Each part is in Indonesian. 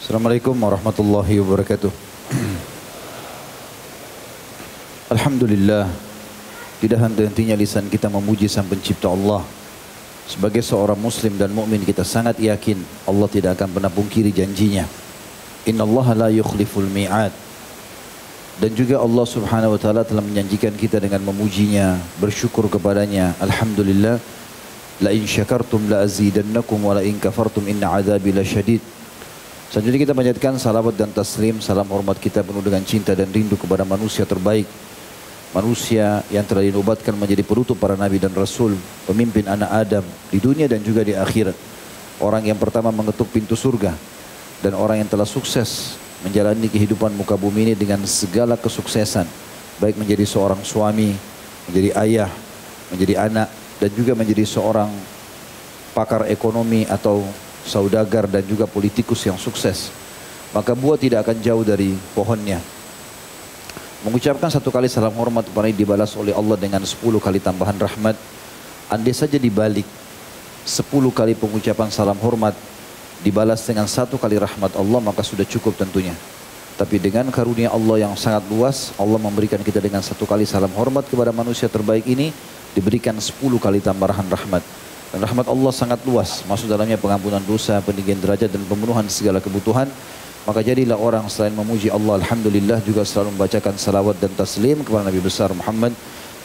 Assalamualaikum warahmatullahi wabarakatuh. Alhamdulillah, tidak henti-hentinya lisan kita memuji Sang Pencipta Allah. Sebagai seorang muslim dan mukmin, kita sangat yakin Allah tidak akan pernah pungkiri janjinya. Innallaha la yukhliful mi'ad. Dan juga Allah Subhanahu wa taala telah menjanjikan kita dengan memujinya, bersyukur kepadanya. Alhamdulillah, la in syakartum la azidannakum wa la in kafartum inna adzabi lasyadid. Selanjutnya kita panjatkan salawat dan taslim, salam hormat kita penuh dengan cinta dan rindu kepada manusia terbaik, manusia yang telah dinobatkan menjadi penutup para nabi dan rasul, pemimpin anak Adam di dunia dan juga di akhirat, orang yang pertama mengetuk pintu surga, dan orang yang telah sukses menjalani kehidupan muka bumi ini dengan segala kesuksesan, baik menjadi seorang suami, menjadi ayah, menjadi anak, dan juga menjadi seorang pakar ekonomi atau saudagar dan juga politikus yang sukses. Maka buah tidak akan jauh dari pohonnya. Mengucapkan satu kali salam hormat kepada dibalas oleh Allah dengan 10 kali tambahan rahmat. Andai saja dibalik 10 kali pengucapan salam hormat dibalas dengan 1 kali rahmat Allah, maka sudah cukup tentunya. Tapi dengan karunia Allah yang sangat luas, Allah memberikan kita dengan 1 kali salam hormat kepada manusia terbaik ini, diberikan 10 kali tambahan rahmat. Dan rahmat Allah sangat luas, masuk dalamnya pengampunan dosa, peninggian derajat dan pemenuhan segala kebutuhan. Maka jadilah orang selain memuji Allah, alhamdulillah, juga selalu membacakan salawat dan taslim kepada Nabi besar Muhammad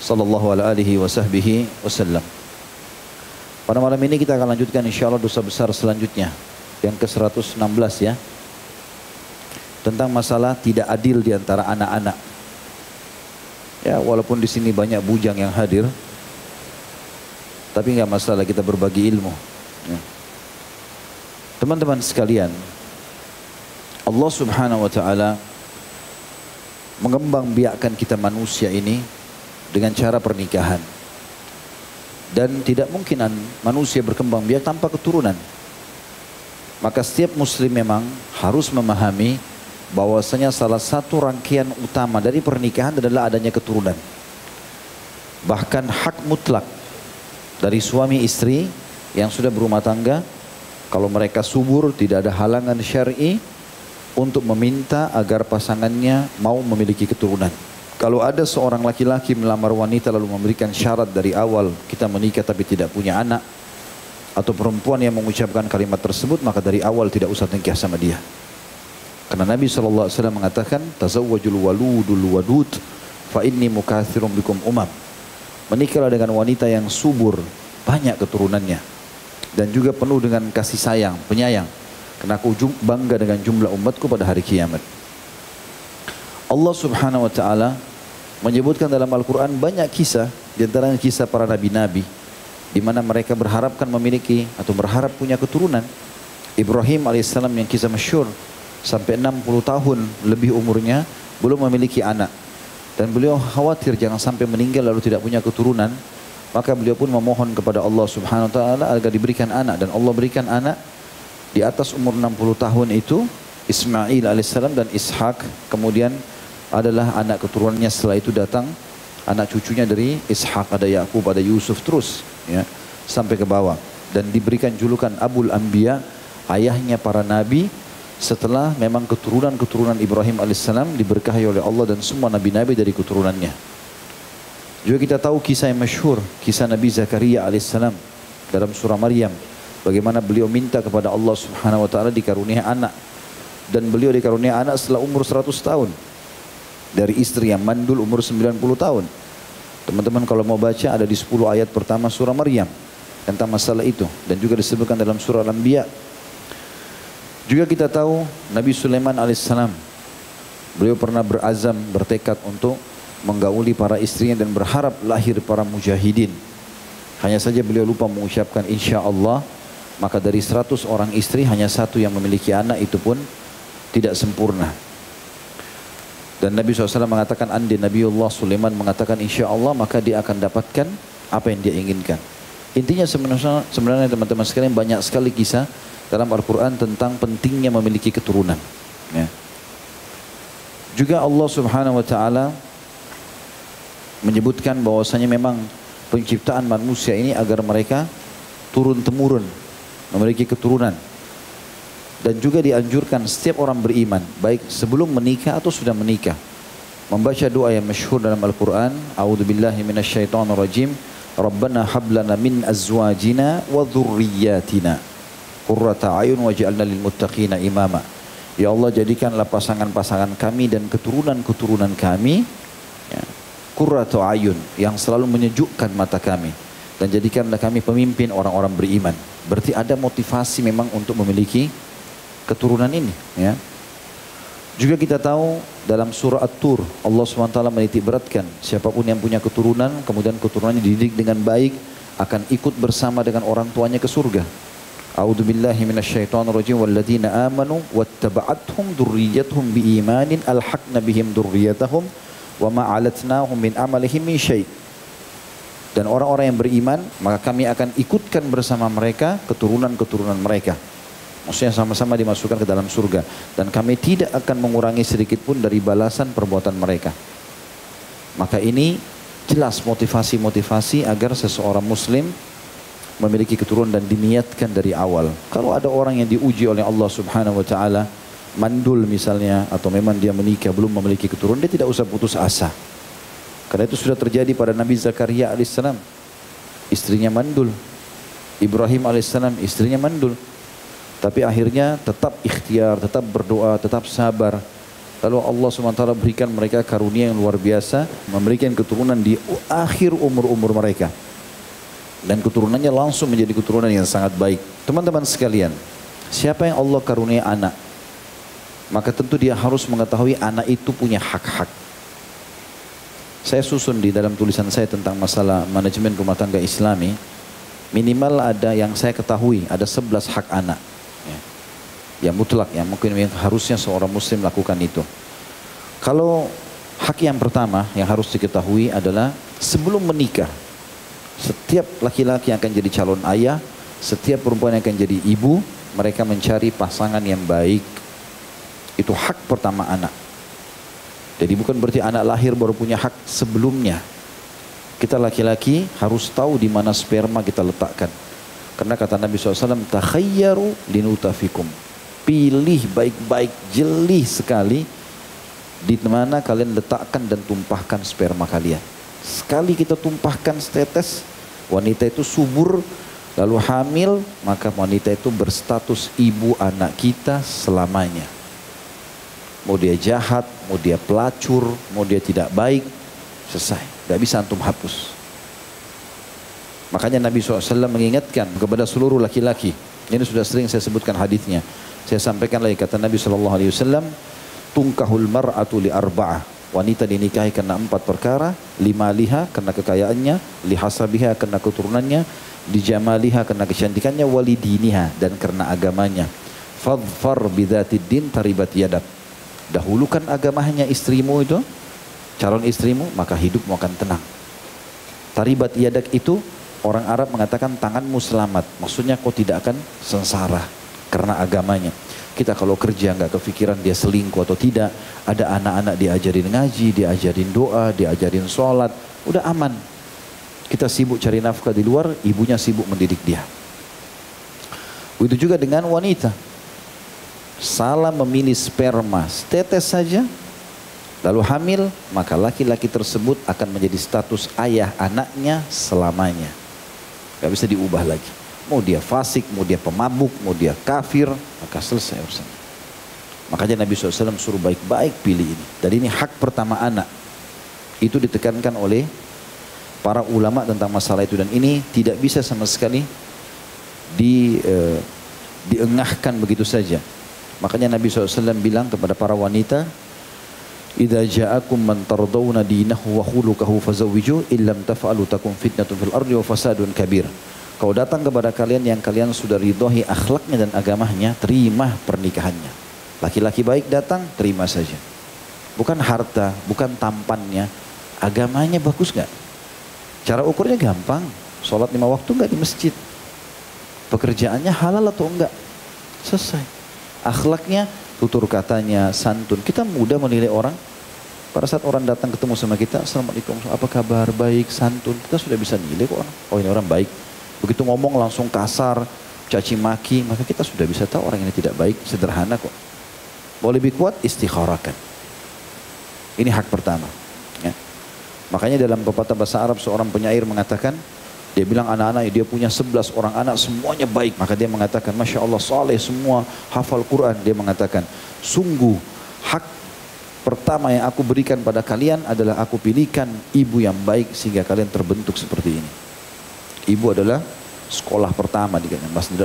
sallallahu alaihi wasallam. Pada malam ini kita akan lanjutkan insyaallah dosa besar selanjutnya, yang ke-116 ya. Tentang masalah tidak adil di antara anak-anak. Ya, walaupun di sini banyak bujang yang hadir, tapi enggak masalah, kita berbagi ilmu. Ya. Teman-teman sekalian, Allah Subhanahu wa taala mengembangbiakkan kita manusia ini dengan cara pernikahan. Dan tidak mungkin manusia berkembang biak tanpa keturunan. Maka setiap muslim memang harus memahami bahwasanya salah satu rangkaian utama dari pernikahan adalah adanya keturunan. Bahkan hak mutlak dari suami istri yang sudah berumah tangga, kalau mereka subur, tidak ada halangan syar'i untuk meminta agar pasangannya mau memiliki keturunan. Kalau ada seorang laki-laki melamar wanita lalu memberikan syarat dari awal, kita menikah tapi tidak punya anak, atau perempuan yang mengucapkan kalimat tersebut, maka dari awal tidak usah nikah sama dia. Karena Nabi SAW mengatakan, tazawwajul waludul wadud fa inni mukatsirum bikum umam. Menikahlah dengan wanita yang subur, banyak keturunannya, dan juga penuh dengan kasih sayang, penyayang. Karena aku bangga dengan jumlah umatku pada hari kiamat. Allah Subhanahu wa taala menyebutkan dalam Al-Quran banyak kisah, di antaranya kisah para nabi-nabi, di mana mereka berharapkan memiliki atau berharap punya keturunan. Ibrahim alaihissalam yang kisah masyhur, sampai 60 tahun lebih umurnya belum memiliki anak. Dan beliau khawatir jangan sampai meninggal lalu tidak punya keturunan. Maka beliau pun memohon kepada Allah Subhanahu wa taala agar diberikan anak, dan Allah berikan anak. Di atas umur 60 tahun itu Ismail alaihissalam dan Ishak, kemudian adalah anak keturunannya. Setelah itu datang anak cucunya dari Ishak, ada Yakub, ada Yusuf, terus ya, sampai ke bawah. Dan diberikan julukan Abul Anbiya, ayahnya para nabi, setelah memang keturunan Ibrahim alaihissalam diberkahi oleh Allah dan semua nabi-nabi dari keturunannya. Juga kita tahu kisah yang masyhur, kisah Nabi Zakaria alaihissalam dalam surah Maryam, bagaimana beliau minta kepada Allah Subhanahu wa taala dikaruniai anak, dan beliau dikaruniai anak setelah umur 100 tahun dari istri yang mandul umur 90 tahun. Teman-teman kalau mau baca, ada di 10 ayat pertama surah Maryam tentang masalah itu, dan juga disebutkan dalam surah Al-Anbiya. Juga kita tahu Nabi Sulaiman alaihissalam, beliau pernah berazam, bertekad untuk menggauli para istrinya dan berharap lahir para mujahidin. Hanya saja beliau lupa mengucapkan insya Allah, maka dari 100 orang istri hanya 1 yang memiliki anak, itu pun tidak sempurna. Dan Nabi SAW mengatakan, andai Nabiullah Sulaiman mengatakan insya Allah, maka dia akan dapatkan apa yang dia inginkan. Intinya sebenarnya teman-teman sekalian, banyak sekali kisah dalam Al-Quran tentang pentingnya memiliki keturunan. Ya. Juga Allah Subhanahu wa taala menyebutkan bahwasanya memang penciptaan manusia ini agar mereka turun-temurun memiliki keturunan. Dan juga dianjurkan setiap orang beriman, baik sebelum menikah atau sudah menikah, membaca doa yang masyhur dalam Al-Quran. A'udzubillahi minasyaitonirrajim. Rabbana hablana min azwajina wa dhurriyyatina qurrata a'yun waj'alna lil muttaqina imama. Ya Allah, jadikanlah pasangan-pasangan kami dan keturunan-keturunan kami ya, qurratu a'yun, yang selalu menyejukkan mata kami, dan jadikanlah kami pemimpin orang-orang beriman. Berarti ada motivasi memang untuk memiliki keturunan ini ya. Juga kita tahu dalam surah At-Tur Allah SWT menitik beratkan siapapun yang punya keturunan kemudian keturunannya dididik dengan baik akan ikut bersama dengan orang tuanya ke surga. A'udzubillahi minasyaitonirrajim. Walladzina amanu wattaba'athum dzurriyyatuhum biimanin alhaqna bihim dzurriyyatahum wa ma 'alatnahum min amalihim min syai'. Dan orang-orang yang beriman maka kami akan ikutkan bersama mereka keturunan-keturunan mereka. Maksudnya sama-sama dimasukkan ke dalam surga. Dan kami tidak akan mengurangi sedikit pun dari balasan perbuatan mereka. Maka ini jelas motivasi-motivasi agar seseorang muslim memiliki keturunan dan diniatkan dari awal. Kalau ada orang yang diuji oleh Allah Subhanahu wa taala, mandul misalnya, atau memang dia menikah belum memiliki keturunan, dia tidak usah putus asa. Karena itu sudah terjadi pada Nabi Zakaria alaihissalam. Istrinya mandul. Ibrahim alaihissalam istrinya mandul. Tapi akhirnya tetap ikhtiar, tetap berdoa, tetap sabar. Lalu Allah SWT berikan mereka karunia yang luar biasa, memberikan keturunan di akhir umur-umur mereka. Dan keturunannya langsung menjadi keturunan yang sangat baik. Teman-teman sekalian, siapa yang Allah karunia anak, maka tentu dia harus mengetahui anak itu punya hak-hak. Saya susun di dalam tulisan saya tentang masalah manajemen rumah tangga Islami, minimal ada yang saya ketahui, ada 11 hak anak. Ya mutlak, yang mungkin yang harusnya seorang muslim lakukan itu. Kalau hak yang pertama yang harus diketahui adalah sebelum menikah, setiap laki-laki yang akan jadi calon ayah, setiap perempuan yang akan jadi ibu, mereka mencari pasangan yang baik. Itu hak pertama anak. Jadi bukan berarti anak lahir baru punya hak sebelumnya. Kita laki-laki harus tahu di mana sperma kita letakkan. Karena kata Nabi SAW, takhayyaru linutafikum. Pilih baik-baik, jeli sekali di mana kalian letakkan dan tumpahkan sperma kalian. Sekali kita tumpahkan setetes, wanita itu subur, lalu hamil, maka wanita itu berstatus ibu anak kita selamanya. Mau dia jahat, mau dia pelacur, mau dia tidak baik, selesai. Tidak bisa antum hapus. Makanya Nabi SAW mengingatkan kepada seluruh laki-laki. Ini sudah sering saya sebutkan hadisnya. Saya sampaikan lagi kata Nabi SAW, tungkahul mar'atu li arba'ah. Wanita dinikahi karena 4 perkara. Limaliha karena kekayaannya, lihasabiha karena keturunannya, dijamaliha karena kecantikannya, walidiniha dan karena agamanya. Fadfar bidzatid din taribat yadak. Dahulukan agamanya istrimu itu, calon istrimu, maka hidupmu akan tenang. Taribat yadak itu orang Arab mengatakan tanganmu selamat. Maksudnya kau tidak akan sengsara karena agamanya. Kita kalau kerja nggak kepikiran dia selingkuh atau tidak, ada anak-anak diajarin ngaji, diajarin doa, diajarin sholat, udah aman. Kita sibuk cari nafkah di luar, ibunya sibuk mendidik dia. Begitu juga dengan wanita. Salah memilih sperma setetes saja, lalu hamil, maka laki-laki tersebut akan menjadi status ayah anaknya selamanya. Gak bisa diubah lagi. Mau dia fasik, mau dia pemabuk, mau dia kafir, maka selesai urusan. Makanya Nabi SAW suruh baik-baik pilih ini. Dan ini hak pertama anak. Itu ditekankan oleh para ulama tentang masalah itu. Dan ini tidak bisa sama sekali diengahkan begitu saja. Makanya Nabi SAW bilang kepada para wanita, idza ja'akum man tardawna dinahu wa khuluquhu fazawwiju illam taf'alu takum fitnatun fil ardi wa fasadun kabir. Kalau datang kepada kalian yang kalian sudah ridhoi akhlaknya dan agamanya, terima pernikahannya. Laki-laki baik datang, terima saja. Bukan harta, bukan tampannya, agamanya bagus nggak? Cara ukurnya gampang. Sholat 5 waktu nggak di masjid? Pekerjaannya halal atau enggak? Selesai. Akhlaknya, tutur katanya, santun. Kita mudah menilai orang. Pada saat orang datang ketemu sama kita, assalamualaikum, apa kabar, baik, santun. Kita sudah bisa nilai kok orang. Oh ini orang baik. Begitu ngomong langsung kasar, caci maki, maka kita sudah bisa tahu orang ini tidak baik, sederhana kok. Mau lebih kuat, istikharakan. Ini hak pertama. Ya. Makanya dalam pepatah bahasa Arab seorang penyair mengatakan, dia bilang anak-anak dia punya 11 orang anak semuanya baik. Maka dia mengatakan, Masya Allah saleh semua, hafal Quran. Dia mengatakan, sungguh hak pertama yang aku berikan pada kalian adalah aku pilihkan ibu yang baik sehingga kalian terbentuk seperti ini. Ibu adalah sekolah pertama di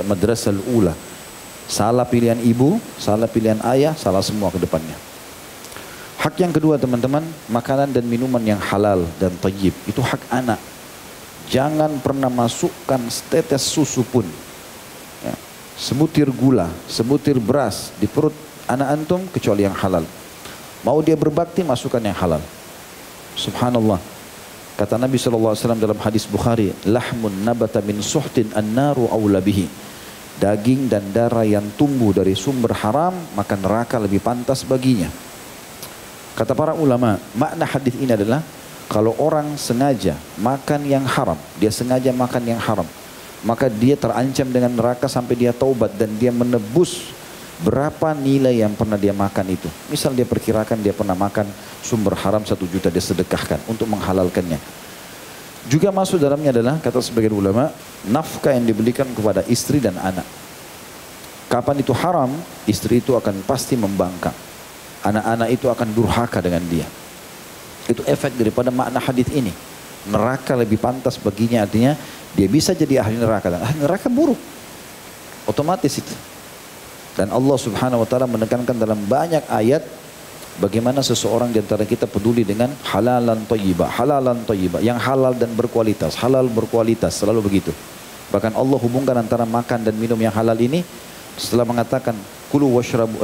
madrasah ula. Salah pilihan ibu, salah pilihan ayah, salah semua ke depannya. Hak yang kedua teman-teman, makanan dan minuman yang halal dan thayyib. Itu hak anak. Jangan pernah masukkan setetes susu pun, ya, sebutir gula, sebutir beras di perut anak antum kecuali yang halal. Mau dia berbakti, masukkan yang halal. Subhanallah. Kata Nabi SAW dalam hadis Bukhari, lahmun nabata min suhtin an-naru awla bihi. Daging dan darah yang tumbuh dari sumber haram, maka neraka lebih pantas baginya. Kata para ulama, makna hadis ini adalah kalau orang sengaja makan yang haram, dia sengaja makan yang haram, maka dia terancam dengan neraka sampai dia taubat dan dia menebus berapa nilai yang pernah dia makan itu. Misal dia perkirakan dia pernah makan sumber haram 1 juta, dia sedekahkan untuk menghalalkannya. Juga masuk dalamnya adalah, kata sebagian ulama, nafkah yang diberikan kepada istri dan anak. Kapan itu haram, istri itu akan pasti membangkang. Anak-anak itu akan durhaka dengan dia. Itu efek daripada makna hadis ini. Neraka lebih pantas baginya, artinya dia bisa jadi ahli neraka. Dan ahli neraka buruk. Otomatis itu. Dan Allah subhanahu wa ta'ala menekankan dalam banyak ayat bagaimana seseorang di antara kita peduli dengan halalan thayyibah. Halalan thayyibah. Yang halal dan berkualitas. Halal berkualitas. Selalu begitu. Bahkan Allah hubungkan antara makan dan minum yang halal ini. Setelah mengatakan kulu washrabu,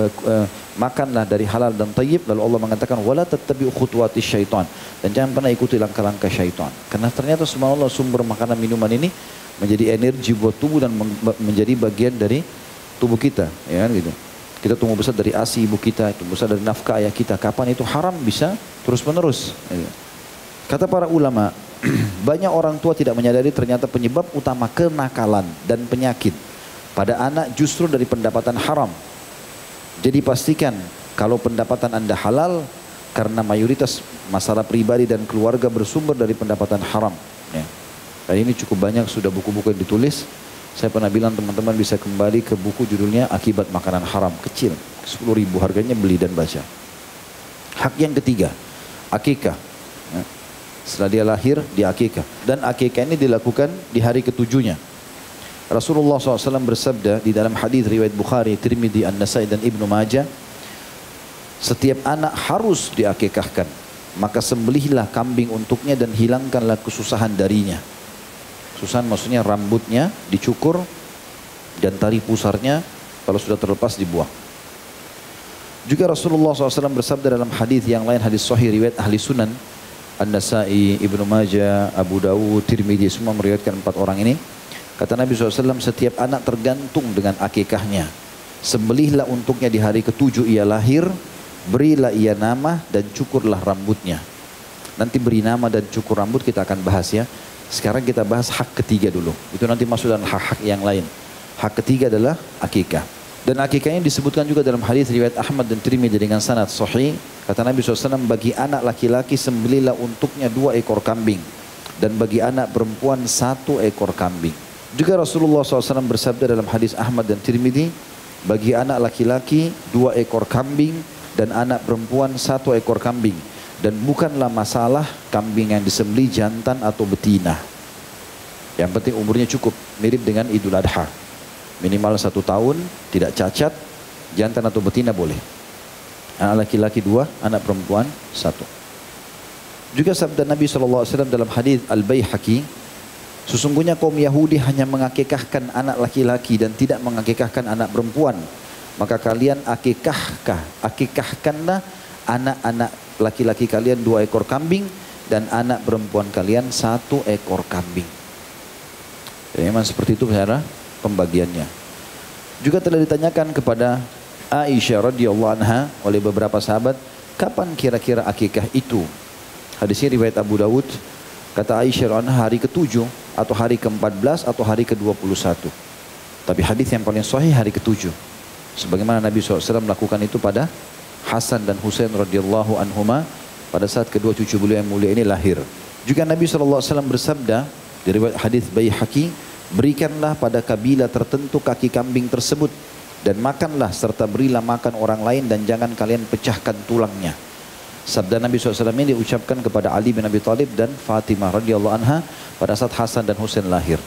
makanlah dari halal dan thayyib, lalu Allah mengatakan wala tattabi'u khutuwatis syaitan, dan jangan pernah ikuti langkah-langkah syaitan. Karena ternyata subhanallah sumber makanan minuman ini menjadi energi buat tubuh dan menjadi bagian dari tubuh kita, ya kan gitu. Kita tumbuh besar dari ASI ibu kita, tumbuh besar dari nafkah ayah kita. Kapan itu haram bisa terus menerus. Kata para ulama, banyak orang tua tidak menyadari ternyata penyebab utama kenakalan dan penyakit pada anak justru dari pendapatan haram. Jadi pastikan kalau pendapatan Anda halal, karena mayoritas masalah pribadi dan keluarga bersumber dari pendapatan haram. Ya. Dan ini cukup banyak sudah buku-buku yang ditulis. Saya pernah bilang teman-teman bisa kembali ke buku judulnya Akibat Makanan Haram. Kecil, 10.000 harganya, beli dan baca. Hak yang ketiga, akikah. Ya. Setelah dia lahir, dia akikah. Dan akikah ini dilakukan di hari ketujuhnya. Rasulullah SAW bersabda di dalam hadis riwayat Bukhari, Tirmidzi, An-Nasai dan Ibnu Majah, setiap anak harus diakikahkan, maka sembelihlah kambing untuknya dan hilangkanlah kesusahan darinya. Kesusahan maksudnya rambutnya dicukur dan tali pusarnya kalau sudah terlepas dibuang. Juga Rasulullah SAW bersabda dalam hadis yang lain, hadis sahih riwayat ahli sunan, An-Nasai, Ibnu Majah, Abu Dawud, Tirmidzi, semua meriwayatkan 4 orang ini. Kata Nabi SAW, setiap anak tergantung dengan akikahnya. Sembelihlah untuknya di hari ke-7 ia lahir, berilah ia nama dan cukurlah rambutnya. Nanti beri nama dan cukur rambut kita akan bahas ya. Sekarang kita bahas hak ketiga dulu. Itu nanti masuk dalam hak-hak yang lain. Hak ketiga adalah akikah. Dan akikahnya disebutkan juga dalam hadis riwayat Ahmad dan Tirmidzi dengan sanad sahih. Kata Nabi SAW, bagi anak laki-laki sembelihlah untuknya 2 ekor kambing. Dan bagi anak perempuan 1 ekor kambing. Juga Rasulullah SAW bersabda dalam hadis Ahmad dan Tirmidzi, bagi anak laki-laki 2 ekor kambing dan anak perempuan 1 ekor kambing. Dan bukanlah masalah kambing yang disembelih jantan atau betina. Yang penting umurnya cukup, mirip dengan Idul Adha. Minimal 1 tahun, tidak cacat, jantan atau betina boleh. Anak laki-laki 2, anak perempuan 1. Juga sabda Nabi SAW dalam hadis Al-Baihaqi, sesungguhnya kaum Yahudi hanya mengakikahkan anak laki-laki dan tidak mengakikahkan anak perempuan. Maka kalian akikahkanlah anak-anak laki-laki kalian 2 ekor kambing dan anak perempuan kalian 1 ekor kambing. Jadi memang seperti itu cara pembagiannya. Juga telah ditanyakan kepada Aisyah radhiyallahu anha oleh beberapa sahabat, kapan kira-kira akikah itu? Hadisnya riwayat Abu Dawud. Kata Aisyah radhiyallahu anha, hari ke-7 atau hari ke-14 atau hari ke-21. Tapi hadis yang paling sahih hari ketujuh. Sebagaimana Nabi SAW melakukan itu pada Hasan dan Husain radhiyallahu anhuma pada saat kedua cucu beliau yang mulia ini lahir. Juga Nabi SAW bersabda di riwayat hadis Baihaqi, berikanlah pada kabilah tertentu kaki kambing tersebut dan makanlah serta berilah makan orang lain dan jangan kalian pecahkan tulangnya. Sabda Nabi SAW ini diucapkan kepada Ali bin Abi Thalib dan Fatimah radhiyallahu anha pada saat Hasan dan Husain lahir.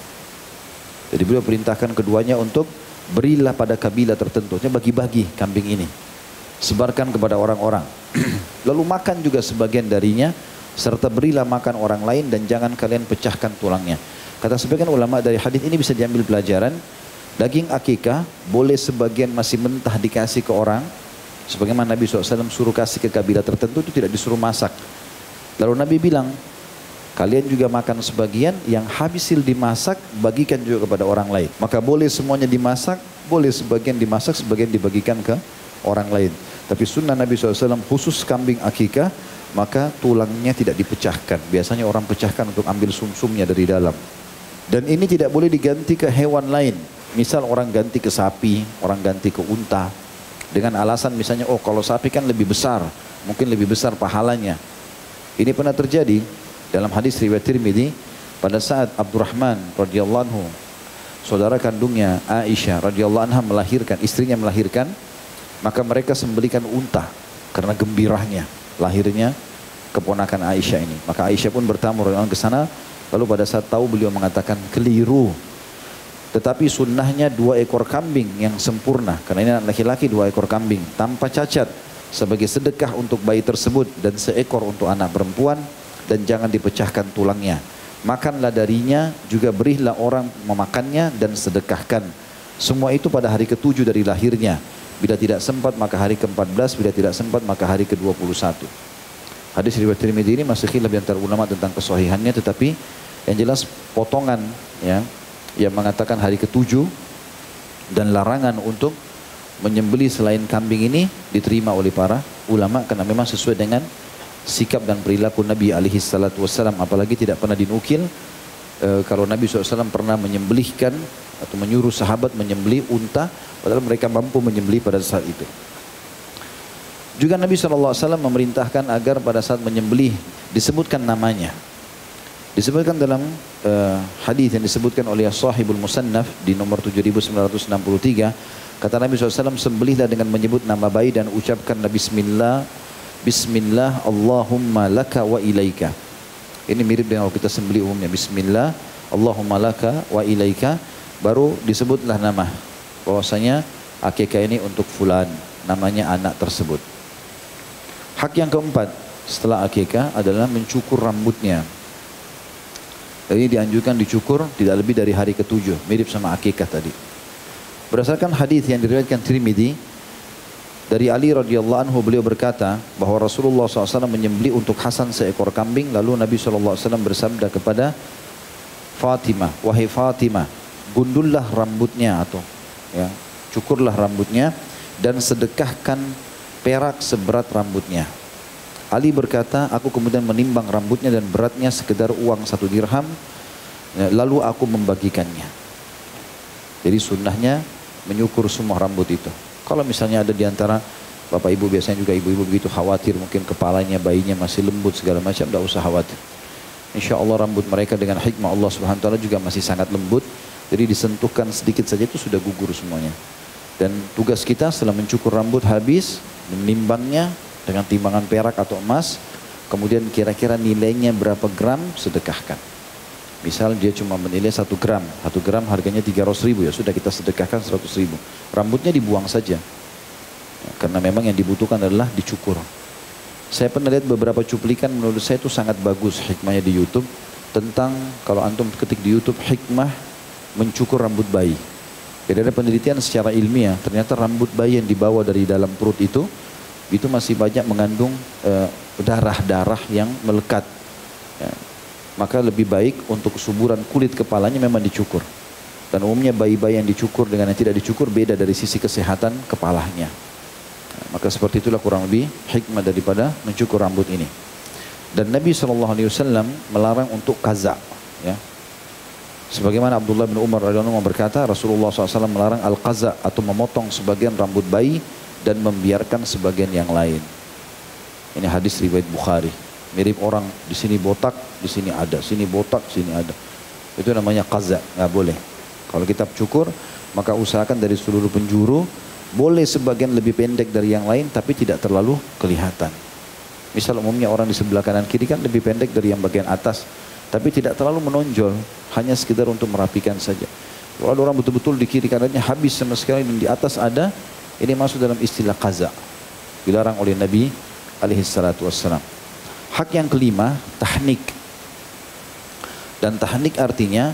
Jadi beliau perintahkan keduanya untuk berilah pada kabilah tertentu, bagi-bagi kambing ini, sebarkan kepada orang-orang. Lalu makan juga sebagian darinya, serta berilah makan orang lain dan jangan kalian pecahkan tulangnya. Kata sebagian ulama dari hadis ini bisa diambil pelajaran, daging akikah boleh sebagian masih mentah dikasih ke orang, sebagaimana Nabi SAW suruh kasih ke kabilah tertentu, itu tidak disuruh masak. Lalu Nabi bilang, kalian juga makan sebagian, yang habisil dimasak bagikan juga kepada orang lain. Maka boleh semuanya dimasak, boleh sebagian dimasak, sebagian dibagikan ke orang lain. Tapi sunnah Nabi SAW khusus kambing akikah, maka tulangnya tidak dipecahkan. Biasanya orang pecahkan untuk ambil sumsumnya dari dalam. Dan ini tidak boleh diganti ke hewan lain. Misal orang ganti ke sapi, orang ganti ke unta, dengan alasan misalnya, oh kalau sapi kan lebih besar, mungkin lebih besar pahalanya. Ini pernah terjadi dalam hadis riwayat Tirmidzi pada saat Abdurrahman radhiyallahu anhu, saudara kandungnya Aisyah radhiyallahu anha melahirkan, istrinya melahirkan, maka mereka sembelikan unta karena gembiranya lahirnya keponakan Aisyah ini. Maka Aisyah pun bertamu ke sana, lalu pada saat tahu beliau mengatakan keliru. Tetapi sunnahnya 2 ekor kambing yang sempurna. Karena ini anak laki-laki 2 ekor kambing tanpa cacat sebagai sedekah untuk bayi tersebut dan seekor untuk anak perempuan dan jangan dipecahkan tulangnya. Makanlah darinya juga berilah orang memakannya dan sedekahkan. Semua itu pada hari ke-7 dari lahirnya. Bila tidak sempat maka hari ke-14, bila tidak sempat maka hari ke-21. Hadis riwayat Tirmidzi ini masih khilaf antara ulama tentang kesahihannya, tetapi yang jelas potongan ya yang mengatakan hari ke-7 dan larangan untuk menyembelih selain kambing ini diterima oleh para ulama karena memang sesuai dengan sikap dan perilaku Nabi alaihi salatu wassalam. Apalagi tidak pernah dinukil kalau Nabi SAW pernah menyembelihkan atau menyuruh sahabat menyembelih unta padahal mereka mampu menyembelih pada saat itu. Juga Nabi SAW memerintahkan agar pada saat menyembelih disebutkan namanya. Disebutkan dalam hadis yang disebutkan oleh Sahibul Musannaf di nomor 7963, kata Nabi SAW, sembelihlah dengan menyebut nama bayi dan ucapkanlah Bismillah, Bismillah Allahumma laka wa ilaika. Ini mirip dengan kalau kita sembelih umumnya, Bismillah Allahumma laka wa ilaika, baru disebutlah nama, bahwasanya akikah ini untuk fulan, namanya anak tersebut. Hak yang keempat setelah akikah adalah mencukur rambutnya. Ini dianjurkan dicukur tidak lebih dari hari ke-7, mirip sama akikah tadi. Berdasarkan hadis yang diriwayatkan Tirmidzi dari Ali radhiyallahu anhu, beliau berkata bahwa Rasulullah SAW menyembelih untuk Hasan seekor kambing, lalu Nabi SAW bersabda kepada Fatimah, wahai Fatimah, gundullah rambutnya atau ya, cukurlah rambutnya dan sedekahkan perak seberat rambutnya. Ali berkata, aku kemudian menimbang rambutnya dan beratnya sekedar uang 1 dirham, lalu aku membagikannya. Jadi sunnahnya menyukur semua rambut itu. Kalau misalnya ada di antara bapak ibu, biasanya juga ibu-ibu begitu khawatir, mungkin kepalanya bayinya masih lembut segala macam, tidak usah khawatir. Insya Allah rambut mereka dengan hikmah Allah Subhanahu Wa Taala juga masih sangat lembut. Jadi disentuhkan sedikit saja itu sudah gugur semuanya. Dan tugas kita setelah mencukur rambut habis, menimbangnya dengan timbangan perak atau emas, kemudian kira-kira nilainya berapa gram, sedekahkan. Misal dia cuma menilai 1 gram, 1 gram harganya 300.000, ya sudah kita sedekahkan 100.000. Rambutnya dibuang saja, ya, karena memang yang dibutuhkan adalah dicukur. Saya pernah lihat beberapa cuplikan, menurut saya itu sangat bagus hikmahnya di YouTube, tentang kalau antum ketik di YouTube hikmah mencukur rambut bayi. Jadi ada penelitian secara ilmiah, ternyata rambut bayi yang dibawa dari dalam perut itu masih banyak mengandung darah-darah yang melekat. Ya. Maka lebih baik untuk kesuburan kulit kepalanya memang dicukur. Dan umumnya bayi-bayi yang dicukur dengan yang tidak dicukur beda dari sisi kesehatan kepalanya. Nah, maka seperti itulah kurang lebih hikmah daripada mencukur rambut ini. Dan Nabi SAW melarang untuk qaza. Ya. Sebagaimana Abdullah bin Umar radhiyallahu anhu berkata, Rasulullah SAW melarang al-qaza atau memotong sebagian rambut bayi dan membiarkan sebagian yang lain. Ini hadis riwayat Bukhari. Mirip orang di sini botak, di sini ada, sini botak, sini ada. Itu namanya qaza, nggak boleh. Kalau kita cukur, maka usahakan dari seluruh penjuru, boleh sebagian lebih pendek dari yang lain, tapi tidak terlalu kelihatan. Misal umumnya orang di sebelah kanan kiri kan lebih pendek dari yang bagian atas, tapi tidak terlalu menonjol, hanya sekedar untuk merapikan saja. Kalau ada orang betul-betul di kiri kanannya habis sama sekali dan di atas ada, ini masuk dalam istilah qaza. Dilarang oleh Nabi alaihi salatu wassalam. Hak yang kelima, tahnik. Dan tahnik artinya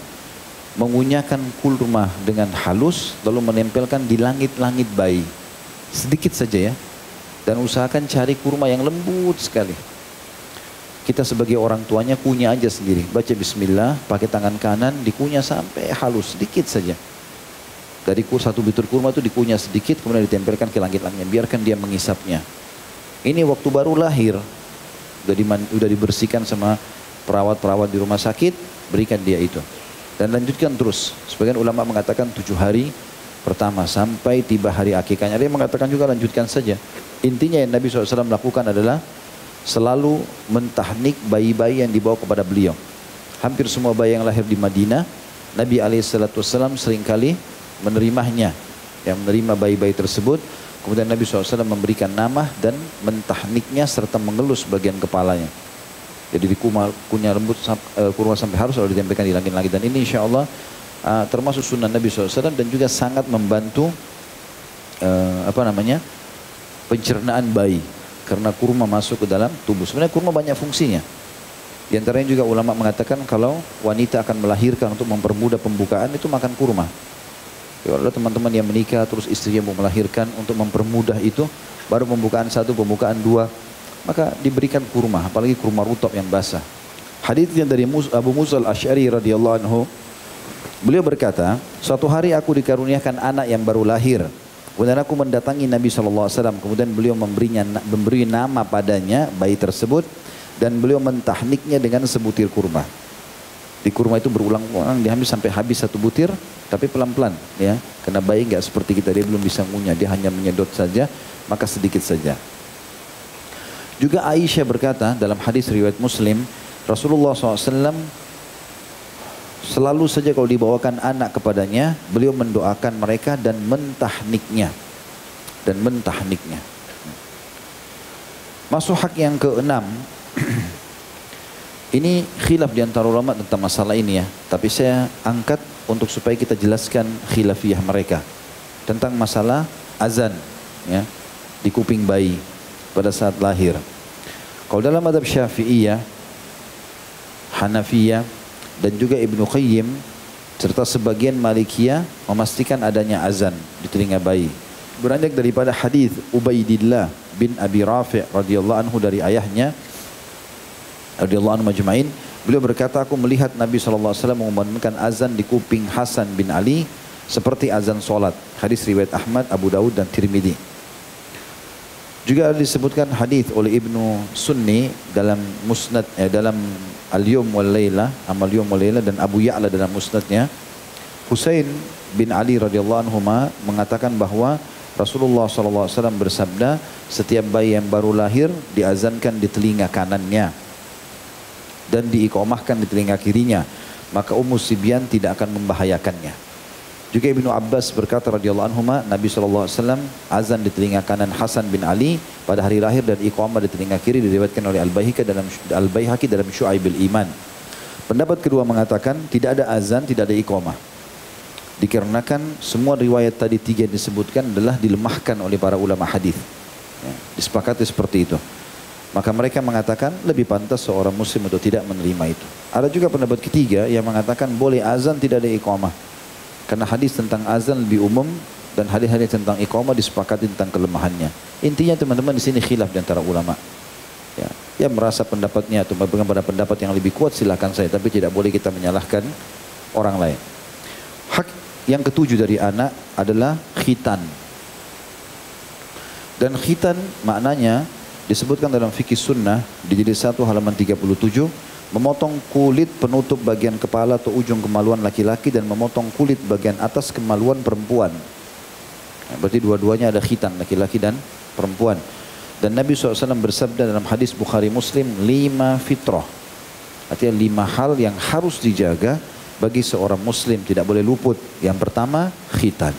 mengunyahkan kurma dengan halus lalu menempelkan di langit-langit bayi. Sedikit saja ya. Dan usahakan cari kurma yang lembut sekali. Kita sebagai orang tuanya kunyah aja sendiri. Baca bismillah, pakai tangan kanan, dikunyah sampai halus, sedikit saja. Dari satu butir kurma itu dikunyah sedikit, kemudian ditempelkan ke langit-langitnya. Biarkan dia mengisapnya. Ini waktu baru lahir. Udah dibersihkan sama perawat-perawat di rumah sakit, berikan dia itu. Dan lanjutkan terus. Sebagian ulama mengatakan 7 hari pertama sampai tiba hari akikahnya. Ada yang mengatakan juga lanjutkan saja. Intinya yang Nabi SAW lakukan adalah selalu mentahnik bayi-bayi yang dibawa kepada beliau. Hampir semua bayi yang lahir di Madinah, Nabi SAW seringkali menerimanya. Yang menerima bayi-bayi tersebut. Kemudian Nabi SAW memberikan nama dan mentahniknya serta mengelus bagian kepalanya. Jadi dikunyah lembut kurma sampai harus lalu ditempelkan di langit-langit. Dan ini insya Allah termasuk sunnah Nabi SAW dan juga sangat membantu pencernaan bayi. Karena kurma masuk ke dalam tubuh. Sebenarnya kurma banyak fungsinya. Di antaranya juga ulama mengatakan kalau wanita akan melahirkan untuk mempermudah pembukaan itu makan kurma. Kalau ada teman-teman yang menikah terus istrinya mau melahirkan untuk mempermudah itu, baru pembukaan 1, pembukaan 2, maka diberikan kurma, apalagi kurma rutab yang basah. Hadits yang dari Abu Musa al-Asy'ari radhiyallahu anhu, beliau berkata, suatu hari aku dikaruniakan anak yang baru lahir. Kemudian aku mendatangi Nabi SAW, kemudian beliau memberi nama padanya bayi tersebut dan beliau mentahniknya dengan sebutir kurma. Di kurma itu berulang-ulang diambil sampai habis 1 butir, tapi pelan-pelan ya, karena bayi nggak seperti kita, dia belum bisa ngunyah, dia hanya menyedot saja, maka sedikit saja. Juga Aisyah berkata dalam hadis riwayat Muslim, Rasulullah SAW selalu saja kalau dibawakan anak kepadanya, beliau mendoakan mereka dan mentahniknya. Masuk hak yang ke-6. Ini khilaf di antara ulama tentang masalah ini ya, tapi saya angkat untuk supaya kita jelaskan khilafiyah mereka tentang masalah azan ya di kuping bayi pada saat lahir. Kalau dalam mazhab Syafi'iyah, Hanafiyah dan juga Ibnu Qayyim serta sebagian Malikiyah memastikan adanya azan di telinga bayi. Beranjak daripada hadis Ubaidillah bin Abi Rafi' radhiyallahu anhu dari ayahnya radhiyallahu anhu majma'in, beliau berkata, aku melihat Nabi SAW mengumandangkan azan di kuping Hasan bin Ali seperti azan solat. Hadis riwayat Ahmad, Abu Dawud dan Tirmidzi. Juga disebutkan hadis oleh Ibnu Sunni dalam Musnad dalam Al-Yawm wal Laila, Amal Yawm wal Laila, dan Abu Ya'la dalam Musnadnya. Husain bin Ali radhiyallahu anhu mengatakan bahwa Rasulullah SAW bersabda, setiap bayi yang baru lahir diazankan di telinga kanannya dan diiqamahkan di telinga kirinya, maka Sibyan tidak akan membahayakannya. Juga Ibnu Abbas berkata radhiyallahu anhu, Nabi SAW azan di telinga kanan Hasan bin Ali pada hari lahir dan iqamah di telinga kiri, diriwayatkan oleh Al-Baihaqi dalam Syu'aibul Iman. Pendapat kedua mengatakan tidak ada azan, tidak ada iqamah. Dikarenakan semua riwayat tadi 3 disebutkan adalah dilemahkan oleh para ulama hadis. Ya, disepakati seperti itu. Maka mereka mengatakan lebih pantas seorang muslim untuk tidak menerima itu. Ada juga pendapat ketiga yang mengatakan boleh azan tidak ada iqamah. Karena hadis tentang azan lebih umum dan hadis-hadis tentang iqamah disepakati tentang kelemahannya. Intinya teman-teman di sini khilaf di antara ulama. Ya, yang merasa pendapatnya atau berpegang pada pendapat yang lebih kuat silakan saya, tapi tidak boleh kita menyalahkan orang lain. Hak yang ketujuh dari anak adalah khitan. Dan khitan maknanya disebutkan dalam fikih sunnah di jilid 1 halaman 37, memotong kulit penutup bagian kepala atau ujung kemaluan laki-laki dan memotong kulit bagian atas kemaluan perempuan. Berarti dua-duanya ada khitan, laki-laki dan perempuan. Dan Nabi SAW bersabda dalam hadis Bukhari Muslim, 5 fitrah. Artinya 5 hal yang harus dijaga bagi seorang muslim, tidak boleh luput. Yang pertama, khitan.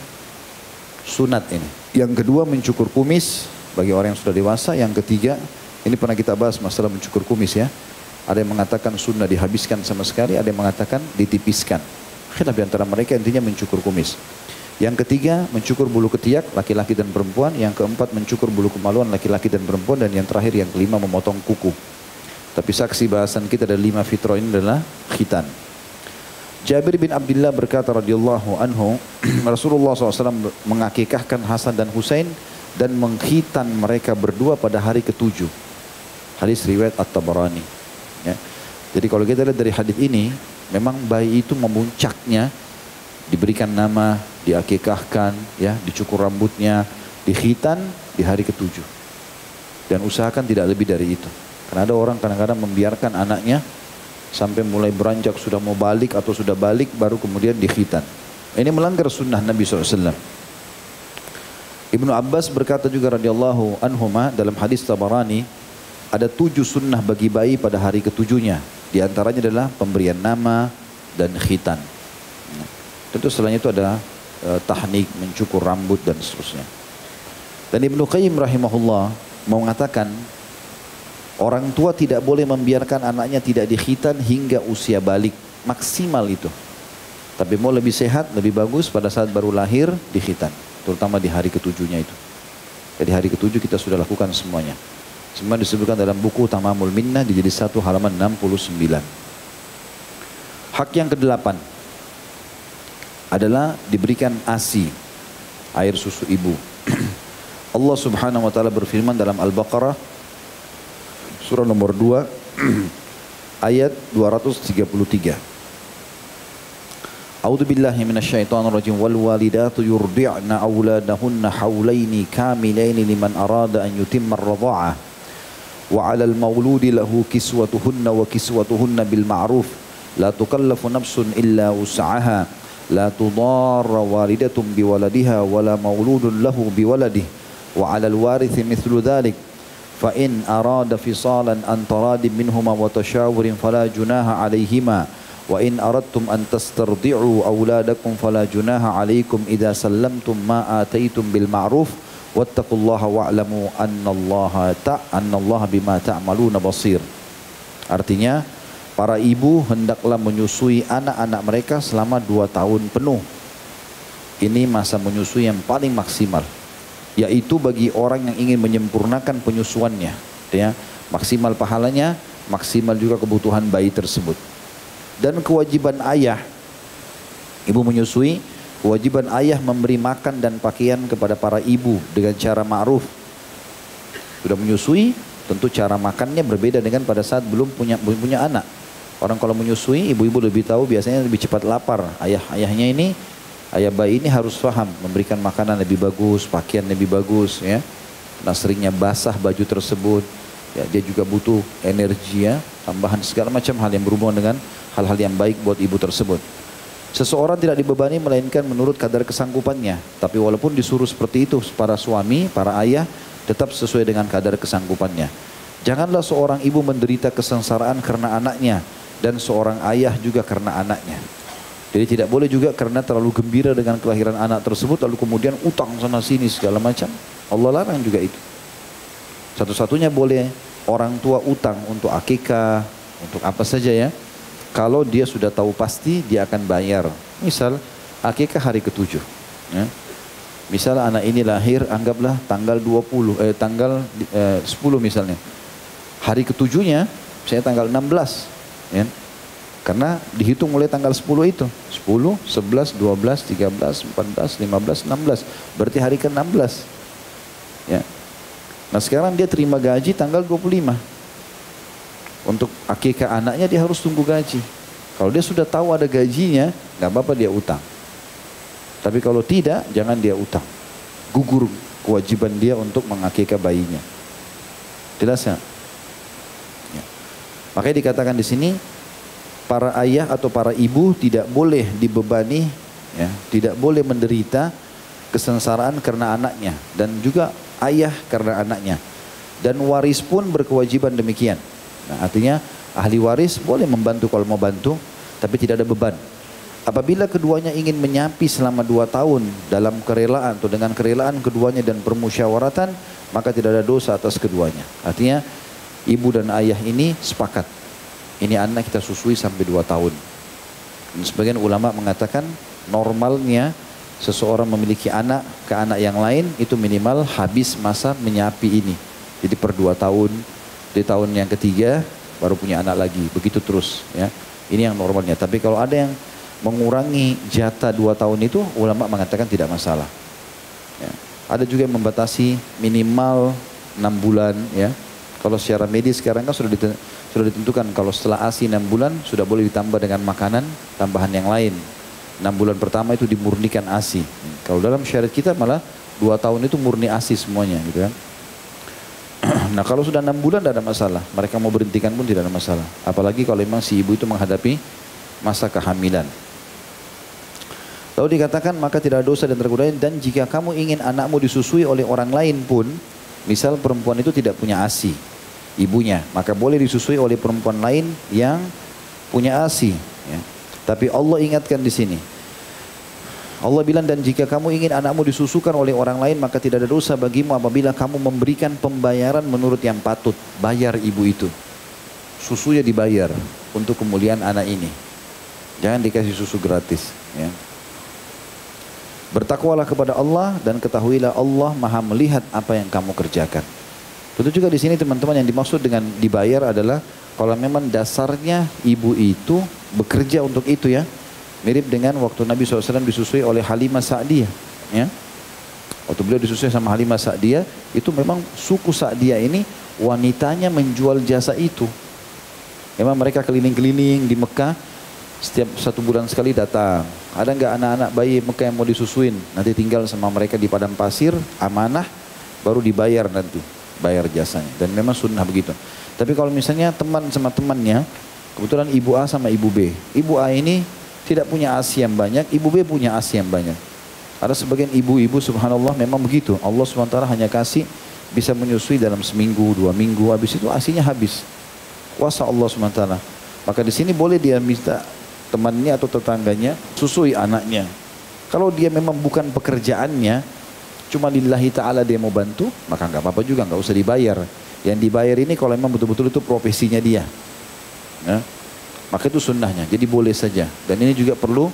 Sunat ini. Yang kedua, mencukur kumis bagi orang yang sudah dewasa. Yang ketiga, ini pernah kita bahas masalah mencukur kumis ya. Ada yang mengatakan sunnah dihabiskan sama sekali, ada yang mengatakan ditipiskan. Khilaf di antara mereka, intinya mencukur kumis. Yang ketiga, mencukur bulu ketiak laki-laki dan perempuan. Yang keempat, mencukur bulu kemaluan laki-laki dan perempuan. Dan yang terakhir, yang kelima, memotong kuku. Tapi saksi bahasan kita dari 5 fitrah ini adalah khitan. Jabir bin Abdullah berkata radhiyallahu anhu, Rasulullah SAW mengakikahkan Hasan dan Husain dan mengkhitan mereka berdua pada hari ke-7. Hadis riwayat At-Tabarani. Ya. Jadi kalau kita lihat dari hadis ini, memang bayi itu memuncaknya, diberikan nama, diakikahkan, ya, dicukur rambutnya, dikhitan di hari ke-7. Dan usahakan tidak lebih dari itu. Karena ada orang kadang-kadang membiarkan anaknya sampai mulai beranjak sudah mau balik atau sudah balik baru kemudian dikhitan. Ini melanggar sunnah Nabi SAW. Ibnu Abbas berkata juga radhiyallahu anhuma dalam hadis Tabarani, ada 7 sunnah bagi bayi pada hari ke-7-nya. Di antaranya adalah pemberian nama dan khitan. Tentu setelahnya itu ada tahnik, mencukur rambut dan seterusnya. Dan Ibnu Qayyim rahimahullah mengatakan orang tua tidak boleh membiarkan anaknya tidak dikhitan hingga usia balik, maksimal itu. Tapi mau lebih sehat, lebih bagus pada saat baru lahir dikhitan, terutama di hari ke-7-nya itu. Jadi hari ke-7 kita sudah lakukan semuanya. Semua disebutkan dalam buku Tamamul Minnah di jilid 1 halaman 69. Hak yang ke-8 adalah diberikan ASI, air susu ibu. Allah Subhanahu wa taala berfirman dalam Al-Baqarah surah nomor 2 ayat 233. A'udzu billahi minasyaitonir rajim wal walidatu yurdi'na auladahunna haulaini kamilaini liman arada an yutimma ar-radha'ah wa 'alal mauludi lahu kiswatuhunna wa kiswatuhunna bil ma'ruf la tukallafu nafsun illa wus'aha la tudarra walidatun biwaladiha wala mauludun lahu biwaladihi wa 'alal warithi mithlu dhalik fa in arada fisalan an taradin minhuma wa tashawurin fala junaha 'alaihima wa in aradtum an tastardi'u auladakum fala junaha 'alaikum idza sallamtum ma ataitum bil ma'ruf wattaqullaha wa'lamu annallaha bima ta'maluna basir. Artinya para ibu hendaklah menyusui anak-anak mereka selama 2 tahun penuh. Ini masa menyusui yang paling maksimal, yaitu bagi orang yang ingin menyempurnakan penyusuannya, ya, maksimal pahalanya, maksimal juga kebutuhan bayi tersebut. Dan kewajiban ayah, ibu menyusui, kewajiban ayah memberi makan dan pakaian kepada para ibu dengan cara ma'ruf. Sudah menyusui, tentu cara makannya berbeda dengan pada saat belum punya anak. Orang kalau menyusui, ibu-ibu lebih tahu, biasanya lebih cepat lapar. Ayahnya ini, ayah bayi ini harus paham memberikan makanan lebih bagus, pakaian lebih bagus, ya. Nah seringnya basah baju tersebut, ya, dia juga butuh energi, ya, tambahan segala macam hal yang berhubungan dengan hal-hal yang baik buat ibu tersebut. Seseorang tidak dibebani melainkan menurut kadar kesanggupannya. Tapi walaupun disuruh seperti itu para suami, para ayah, tetap sesuai dengan kadar kesanggupannya. Janganlah seorang ibu menderita kesengsaraan karena anaknya, dan seorang ayah juga karena anaknya. Jadi tidak boleh juga karena terlalu gembira dengan kelahiran anak tersebut lalu kemudian utang sana sini segala macam. Allah larang juga itu. Satu-satunya boleh orang tua utang untuk akikah, untuk apa saja, ya, kalau dia sudah tahu pasti dia akan bayar. Misal akikah hari ke-7, ya. Misal anak ini lahir anggaplah tanggal 10 misalnya. Hari ke-7-nya saya tanggal 16. Ya. Karena dihitung mulai tanggal 10 itu 10, 11, 12, 13, 14, 15, 16. Berarti hari ke-16, ya. Nah sekarang dia terima gaji tanggal 25. Untuk akikah anaknya dia harus tunggu gaji. Kalau dia sudah tahu ada gajinya, gak apa-apa dia utang. Tapi kalau tidak, jangan dia utang. Gugur kewajiban dia untuk mengakikah bayinya. Jelas ya? Ya. Makanya dikatakan di sini para ayah atau para ibu tidak boleh dibebani, ya, tidak boleh menderita kesengsaraan karena anaknya, dan juga ayah karena anaknya. Dan waris pun berkewajiban demikian. Nah, artinya ahli waris boleh membantu kalau mau bantu, tapi tidak ada beban. Apabila keduanya ingin menyapi selama 2 tahun dalam kerelaan atau dengan kerelaan keduanya dan permusyawaratan, maka tidak ada dosa atas keduanya. Artinya ibu dan ayah ini sepakat, ini anak kita susui sampai 2 tahun. Dan sebagian ulama mengatakan normalnya seseorang memiliki anak ke anak yang lain itu minimal habis masa menyapi ini. Jadi per 2 tahun, di tahun yang ketiga baru punya anak lagi, begitu terus, ya. Ini yang normalnya. Tapi kalau ada yang mengurangi jatah 2 tahun itu, ulama mengatakan tidak masalah, ya. Ada juga yang membatasi minimal 6 bulan, ya. Kalau secara medis sekarang kan sudah ditentukan kalau setelah ASI 6 bulan sudah boleh ditambah dengan makanan tambahan yang lain. 6 bulan pertama itu dimurnikan ASI. Kalau dalam syariat kita malah 2 tahun itu murni ASI semuanya, gitu kan. Nah, kalau sudah 6 bulan tidak ada masalah. Mereka mau berhentikan pun tidak ada masalah. Apalagi kalau memang si ibu itu menghadapi masa kehamilan. Lalu dikatakan maka tidak ada dosa dan tergoda. Dan jika kamu ingin anakmu disusui oleh orang lain pun, misal perempuan itu tidak punya ASI ibunya, maka boleh disusui oleh perempuan lain yang punya ASI, ya. Tapi Allah ingatkan di sini. Allah bilang, dan jika kamu ingin anakmu disusukan oleh orang lain, maka tidak ada dosa bagimu apabila kamu memberikan pembayaran menurut yang patut. Bayar ibu itu, susunya dibayar untuk kemuliaan anak ini. Jangan dikasih susu gratis, ya. Bertakwalah kepada Allah dan ketahuilah Allah Maha melihat apa yang kamu kerjakan. Tentu juga di sini teman-teman yang dimaksud dengan dibayar adalah kalau memang dasarnya ibu itu bekerja untuk itu, ya. Mirip dengan waktu Nabi SAW disusui oleh Halimah Sa'diyah, ya. Waktu beliau disusui sama Halimah Sa'diyah, itu memang suku Sa'diyah ini wanitanya menjual jasa itu. Memang mereka keliling-keliling di Mekah, setiap 1 bulan sekali datang. Ada nggak anak-anak bayi Mekah yang mau disusuin? Nanti tinggal sama mereka di padang pasir, amanah, baru dibayar nanti, bayar jasanya. Dan memang sunnah begitu. Tapi kalau misalnya teman sama temannya, kebetulan ibu A sama ibu B. Ibu A ini tidak punya ASI yang banyak, ibu B punya ASI yang banyak. Ada sebagian ibu-ibu subhanallah memang begitu. Allah SWT hanya kasih bisa menyusui dalam seminggu, 2 minggu, habis itu ASInya habis. Kuasa Allah SWT. Maka di sini boleh dia minta temannya atau tetangganya susui anaknya. Kalau dia memang bukan pekerjaannya, cuma lillahi ta'ala dia mau bantu, maka nggak apa-apa juga, nggak usah dibayar. Yang dibayar ini kalau memang betul-betul itu profesinya dia, ya. Maka itu sunnahnya, jadi boleh saja. Dan ini juga perlu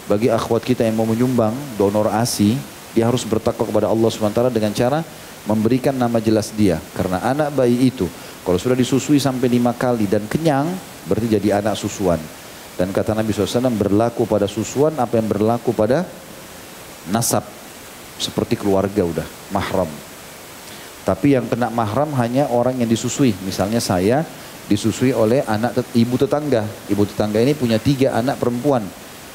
bagi akhwat kita yang mau menyumbang donor ASI, dia harus bertakwa kepada Allah SWT dengan cara memberikan nama jelas dia. Karena anak bayi itu kalau sudah disusui sampai 5 kali dan kenyang, berarti jadi anak susuan. Dan kata Nabi SAW, berlaku pada susuan apa yang berlaku pada nasab, seperti keluarga udah mahram. Tapi yang kena mahram hanya orang yang disusui. Misalnya saya disusui oleh ibu tetangga. Ibu tetangga ini punya 3 anak perempuan.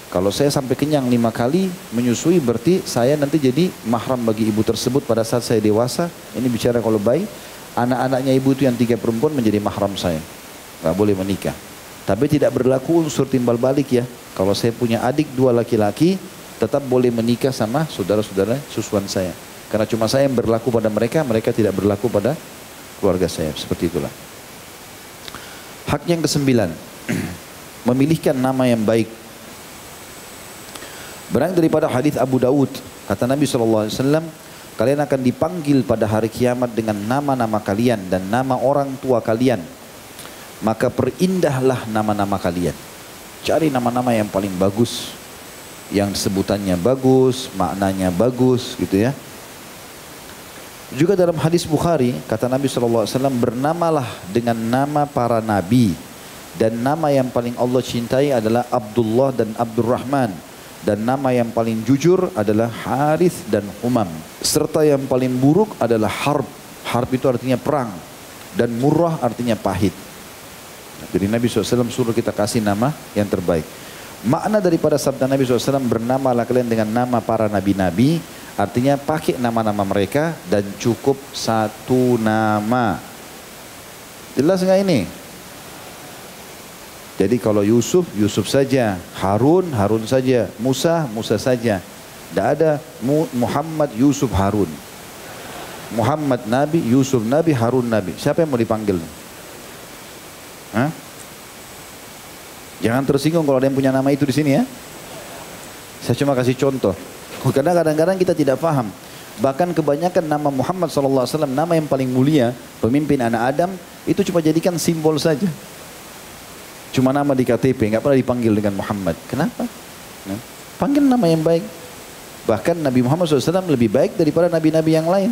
Kalau saya sampai kenyang 5 kali menyusui, berarti saya nanti jadi mahram bagi ibu tersebut pada saat saya dewasa. Ini bicara kalau bayi, anak-anaknya ibu itu yang 3 perempuan menjadi mahram saya. Gak boleh menikah. Tapi tidak berlaku unsur timbal balik, ya. Kalau saya punya adik 2 laki-laki, tetap boleh menikah sama saudara-saudara susuan saya. Karena cuma saya yang berlaku pada mereka, mereka tidak berlaku pada keluarga saya. Seperti itulah. Hak yang ke-9, memilihkan nama yang baik. Berang daripada hadis Abu Dawud, kata Nabi SAW, kalian akan dipanggil pada hari kiamat dengan nama-nama kalian dan nama orang tua kalian. Maka perindahlah nama-nama kalian. Cari nama-nama yang paling bagus, yang sebutannya bagus, maknanya bagus, gitu, ya. Juga dalam hadis Bukhari, kata Nabi SAW, bernamalah dengan nama para nabi. Dan nama yang paling Allah cintai adalah Abdullah dan Abdurrahman. Dan nama yang paling jujur adalah Harith dan Humam. Serta yang paling buruk adalah Harb. Harb itu artinya perang. Dan Murrah artinya pahit. Jadi Nabi SAW suruh kita kasih nama yang terbaik. Makna daripada sabda Nabi SAW, bernamalah kalian dengan nama para nabi-nabi, artinya pakai nama-nama mereka dan cukup 1 nama. Jelas nggak ini? Jadi kalau Yusuf, Yusuf saja. Harun, Harun saja. Musa, Musa saja. Tidak ada Muhammad, Yusuf, Harun. Muhammad Nabi, Yusuf Nabi, Harun Nabi. Siapa yang mau dipanggil? Hah? Jangan tersinggung kalau ada yang punya nama itu di sini ya. Saya cuma kasih contoh. Karena kadang-kadang kita tidak paham. Bahkan kebanyakan nama Muhammad SAW, nama yang paling mulia, pemimpin anak Adam, itu cuma jadikan simbol saja. Cuma nama di KTP, nggak pernah dipanggil dengan Muhammad. Kenapa? Nah, panggil nama yang baik. Bahkan Nabi Muhammad SAW lebih baik daripada nabi-nabi yang lain.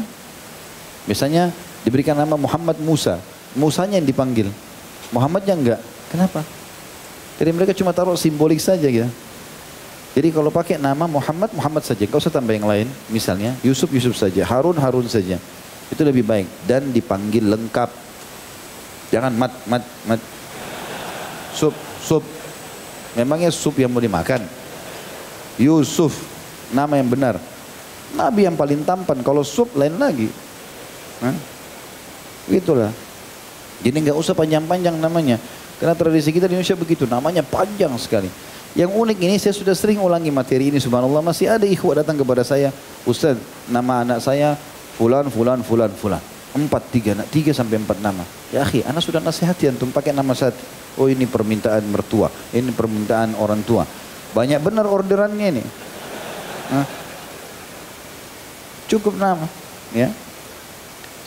Misalnya diberikan nama Muhammad Musa, Musanya yang dipanggil, Muhammadnya enggak. Kenapa? Jadi mereka cuma taruh simbolik saja gitu. Jadi kalau pakai nama Muhammad, Muhammad saja, kau usah tambah yang lain. Misalnya Yusuf, Yusuf saja, Harun, Harun saja. Itu lebih baik dan dipanggil lengkap. Jangan mat. Sup. Memangnya sup yang mau dimakan? Yusuf, nama yang benar. Nabi yang paling tampan, kalau sup lain lagi. Itulah. Jadi nggak usah panjang-panjang namanya. Karena tradisi kita di Indonesia begitu, namanya panjang sekali. Yang unik ini saya sudah sering ulangi materi ini, subhanallah, masih ada ikhwah datang kepada saya, Ustaz, nama anak saya fulan. 3 sampai 4 nama. Ya akhi, anak sudah nasihati antum pakai nama satu. Oh ini permintaan mertua, ini permintaan orang tua. Banyak benar orderannya ini. Cukup nama, ya.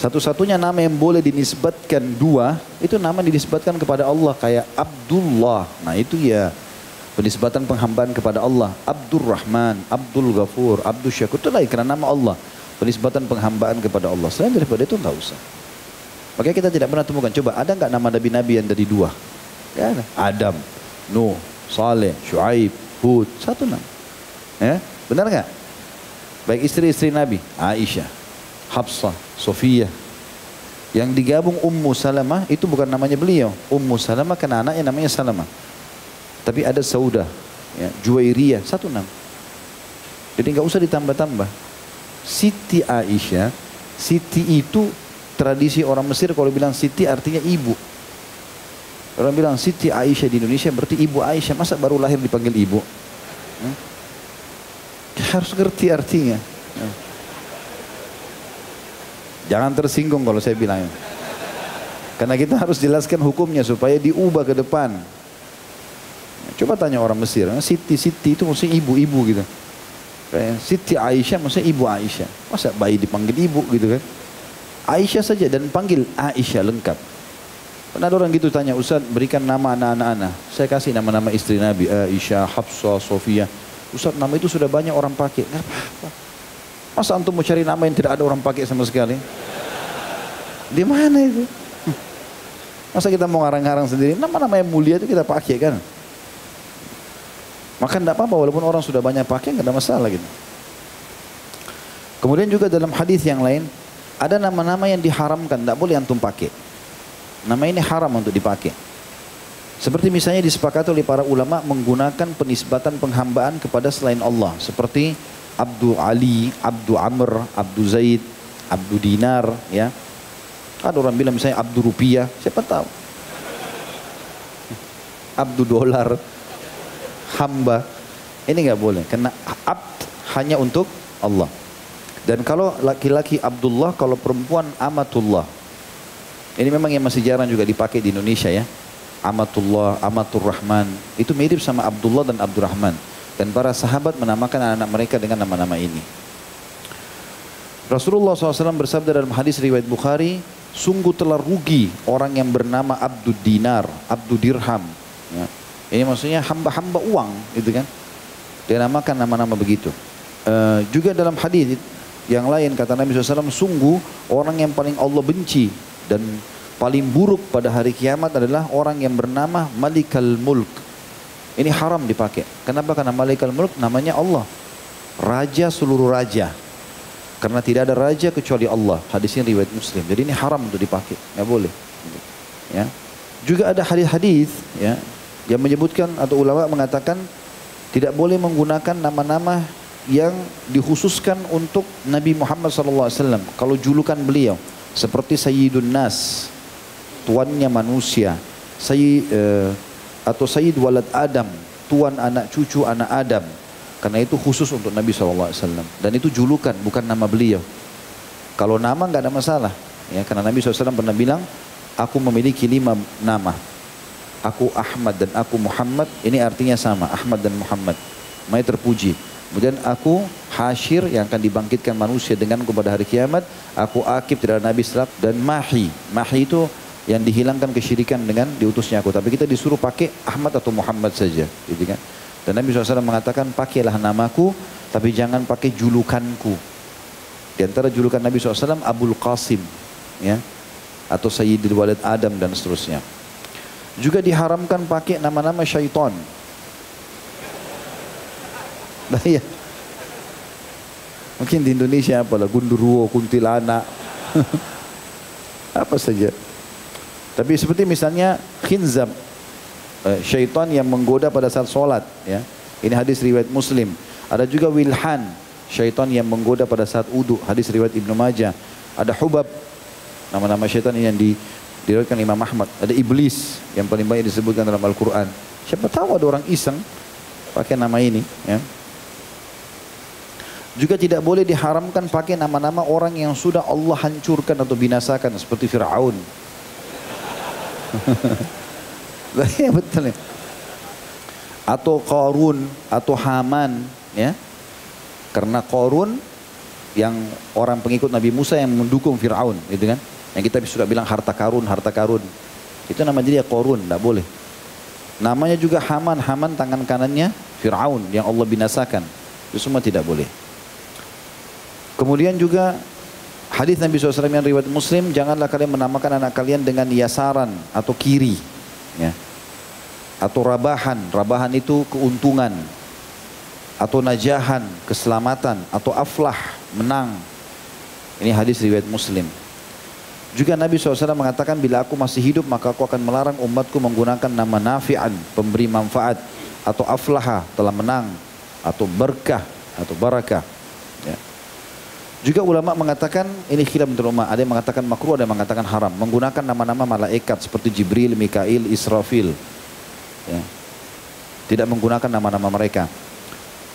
Satu-satunya nama yang boleh dinisbatkan 2, itu nama dinisbatkan kepada Allah, kayak Abdullah. Nah itu ya penisbatan penghambaan kepada Allah. Abdurrahman, Abdul Ghafur, Abdul Syakur, itu lain karena nama Allah. Penisbatan penghambaan kepada Allah. Selain daripada itu enggak usah. Makanya kita tidak pernah temukan. Coba ada enggak nama nabi-nabi yang dari 2? Enggak ada. Adam, Nuh, Saleh, Syuaib, Hud, 1 nama. Ya, benar enggak? Baik istri-istri Nabi, Aisyah, Hafsah, Sofiyah. Yang digabung Ummu Salamah itu bukan namanya beliau. Ummu Salamah karena anaknya namanya Salamah. Tapi ada Saudah, ya, Juwairiyah, 1 nama. Jadi nggak usah ditambah-tambah. Siti Aisyah, Siti itu tradisi orang Mesir kalau bilang Siti artinya ibu. Orang bilang Siti Aisyah di Indonesia berarti ibu Aisyah. Masa baru lahir dipanggil ibu? Harus ngerti artinya. Jangan tersinggung kalau saya bilang. Karena kita harus jelaskan hukumnya supaya diubah ke depan. Coba tanya orang Mesir, Siti itu maksudnya ibu-ibu gitu. Siti Aisyah maksudnya ibu Aisyah. Masa bayi dipanggil ibu gitu kan? Aisyah saja dan panggil Aisyah lengkap. Pernah ada orang gitu tanya, Ustaz berikan nama anak-anak. Saya kasih nama-nama istri Nabi, Aisyah, Hafsah, Sofiyah. Ustaz nama itu sudah banyak orang pakai. Nggak apa-apa. Masa antum mau cari nama yang tidak ada orang pakai sama sekali? Di mana itu? Masa kita mau ngarang-ngarang sendiri? Nama-nama yang mulia itu kita pakai kan? Maka tidak apa-apa walaupun orang sudah banyak pakai, nggak ada masalah gitu. Kemudian juga dalam hadis yang lain ada nama-nama yang diharamkan, tidak boleh antum pakai. Nama ini haram untuk dipakai. Seperti misalnya disepakati oleh para ulama menggunakan penisbatan penghambaan kepada selain Allah, seperti Abdul Ali, Abdul Amr, Abdul Zaid, Abdul Dinar, ya. Ada orang bilang misalnya Abdul Rupiah, siapa tahu. Abdul Dolar, hamba. Ini nggak boleh, karena abd hanya untuk Allah. Dan kalau laki-laki Abdullah, kalau perempuan Amatullah. Ini memang yang masih jarang juga dipakai di Indonesia ya. Amatullah, Amatur Rahman. Itu mirip sama Abdullah dan Abdurrahman. Dan para sahabat menamakan anak-anak mereka dengan nama-nama ini. Rasulullah SAW bersabda dalam hadis riwayat Bukhari, sungguh telah rugi orang yang bernama Abdul Dinar, Abdul Dirham. Ya. Ini maksudnya hamba-hamba uang, gitu kan? Dia namakan nama-nama begitu. Juga dalam hadis yang lain kata Nabi SAW, sungguh orang yang paling Allah benci dan paling buruk pada hari kiamat adalah orang yang bernama Malikal Mulk. Ini haram dipakai. Kenapa? Karena Malikal Mulk namanya Allah, raja seluruh raja. Karena tidak ada raja kecuali Allah. Hadisnya riwayat Muslim. Jadi ini haram untuk dipakai, nggak boleh. Ya. Juga ada hadis-hadis ya yang menyebutkan atau ulama mengatakan tidak boleh menggunakan nama-nama yang dikhususkan untuk Nabi Muhammad SAW. Kalau julukan beliau seperti Sayyidun Nas, tuannya manusia, atau Sayyid Walad Adam, tuan anak cucu anak Adam. Karena itu khusus untuk Nabi SAW. Dan itu julukan, bukan nama beliau. Kalau nama nggak ada masalah. Ya, karena Nabi SAW pernah bilang, aku memiliki 5 nama. Aku Ahmad dan aku Muhammad, ini artinya sama, Ahmad dan Muhammad. Mai terpuji. Kemudian aku Hashir yang akan dibangkitkan manusia denganku pada hari kiamat. Aku Akib tidak ada Nabi SAW. Dan Mahi. Mahi itu yang dihilangkan kesyirikan dengan diutusnya aku. Tapi kita disuruh pakai Ahmad atau Muhammad saja. Gitu kan? Dan Nabi SAW mengatakan pakailah namaku tapi jangan pakai julukanku. Di antara julukan Nabi SAW Abul Qasim. Ya, atau Sayyidil Walad Adam dan seterusnya. Juga diharamkan pakai nama-nama syaitan. Nah, ya. Mungkin di Indonesia apalah gundurwo, kuntilanak. Apa saja. Tapi seperti misalnya khinzab, syaitan yang menggoda pada saat sholat. Ya. Ini hadis riwayat Muslim. Ada juga wilhan, syaitan yang menggoda pada saat wudu. Hadis riwayat Ibnu Majah. Ada hubab, nama-nama syaitan yang diriwayatkan Imam Ahmad. Ada iblis yang paling banyak disebutkan dalam Al-Quran. Siapa tahu ada orang iseng pakai nama ini. Ya. Juga tidak boleh diharamkan pakai nama-nama orang yang sudah Allah hancurkan atau binasakan seperti Fir'aun. Ya betul ya. Atau Qarun atau Haman, ya. Karena Qarun yang orang pengikut Nabi Musa yang mendukung Fir'aun, gitu kan? Yang kita sudah bilang harta karun, harta karun. Itu nama dia Qarun, tidak boleh. Namanya juga Haman, Haman tangan kanannya Fir'aun yang Allah binasakan. Itu semua tidak boleh. Kemudian juga hadis Nabi SAW yang riwayat Muslim, janganlah kalian menamakan anak kalian dengan yasaran atau kiri, ya. Atau rabahan, rabahan itu keuntungan, atau najahan, keselamatan, atau aflah, menang. Ini hadis riwayat Muslim. Juga Nabi SAW mengatakan, bila aku masih hidup maka aku akan melarang umatku menggunakan nama nafi'an, pemberi manfaat, atau aflaha, telah menang, atau berkah, atau barakah. Ya. Juga ulama mengatakan, ini khilaf antara ulama, ada yang mengatakan makruh, ada yang mengatakan haram, menggunakan nama-nama malaikat seperti Jibril, Mikail, Israfil. Ya. Tidak menggunakan nama-nama mereka.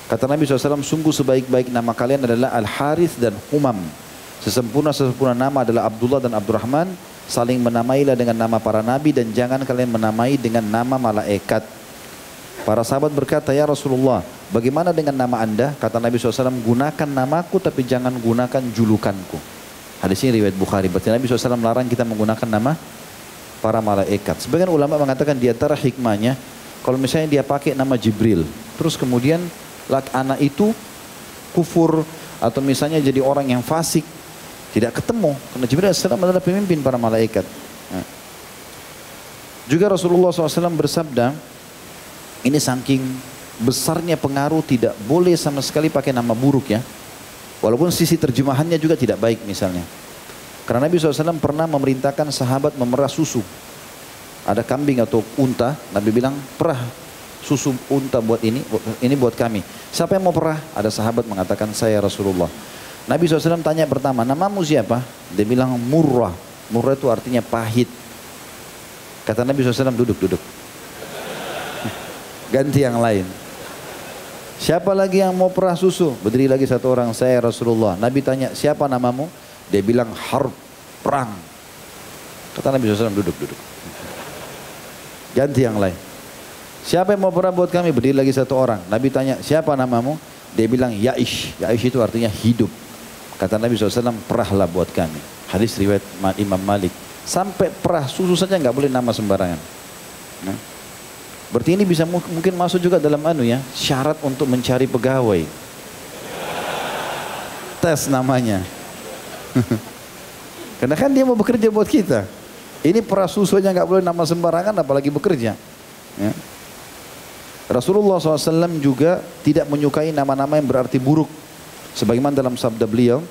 Kata Nabi SAW, sungguh sebaik-baik nama kalian adalah Al-Harith dan Humam. Sesempurna nama adalah Abdullah dan Abdurrahman. Saling menamailah dengan nama para nabi dan jangan kalian menamai dengan nama malaikat. Para sahabat berkata, ya Rasulullah, bagaimana dengan nama anda? Kata Nabi SAW, gunakan namaku tapi jangan gunakan julukanku. Hadis ini riwayat Bukhari. Berarti Nabi SAW melarang kita menggunakan nama para malaikat. Sebagian ulama mengatakan di antara hikmahnya, kalau misalnya dia pakai nama Jibril, terus kemudian anak itu kufur atau misalnya jadi orang yang fasik, tidak ketemu. Karena Jibril AS adalah pemimpin para malaikat. Nah. Juga Rasulullah SAW bersabda, ini saking besarnya pengaruh tidak boleh sama sekali pakai nama buruk ya. Walaupun sisi terjemahannya juga tidak baik misalnya. Karena Nabi SAW pernah memerintahkan sahabat memerah susu. Ada kambing atau unta, Nabi bilang perah susu unta buat ini buat kami. Siapa yang mau perah? Ada sahabat mengatakan saya Rasulullah. Nabi SAW tanya pertama, namamu siapa? Dia bilang Murrah. Murrah itu artinya pahit. Kata Nabi SAW, duduk. Ganti yang lain. Siapa lagi yang mau perah susu? Berdiri lagi satu orang, saya Rasulullah. Nabi tanya, siapa namamu? Dia bilang harb, perang. Kata Nabi SAW, duduk. Ganti yang lain. Siapa yang mau perah buat kami? Berdiri lagi satu orang. Nabi tanya, siapa namamu? Dia bilang Ya'ish. Ya'ish itu artinya hidup. Kata Nabi SAW, perahlah buat kami. Hadis riwayat Imam Malik. Sampai perah susu saja nggak boleh nama sembarangan. Nah. Berarti ini bisa mungkin masuk juga dalam syarat untuk mencari pegawai. Tes namanya. Karena kan dia mau bekerja buat kita. Ini perah susu aja nggak boleh nama sembarangan, apalagi bekerja. Ya. Rasulullah SAW juga tidak menyukai nama-nama yang berarti buruk. Sebagaimana dalam sabda beliau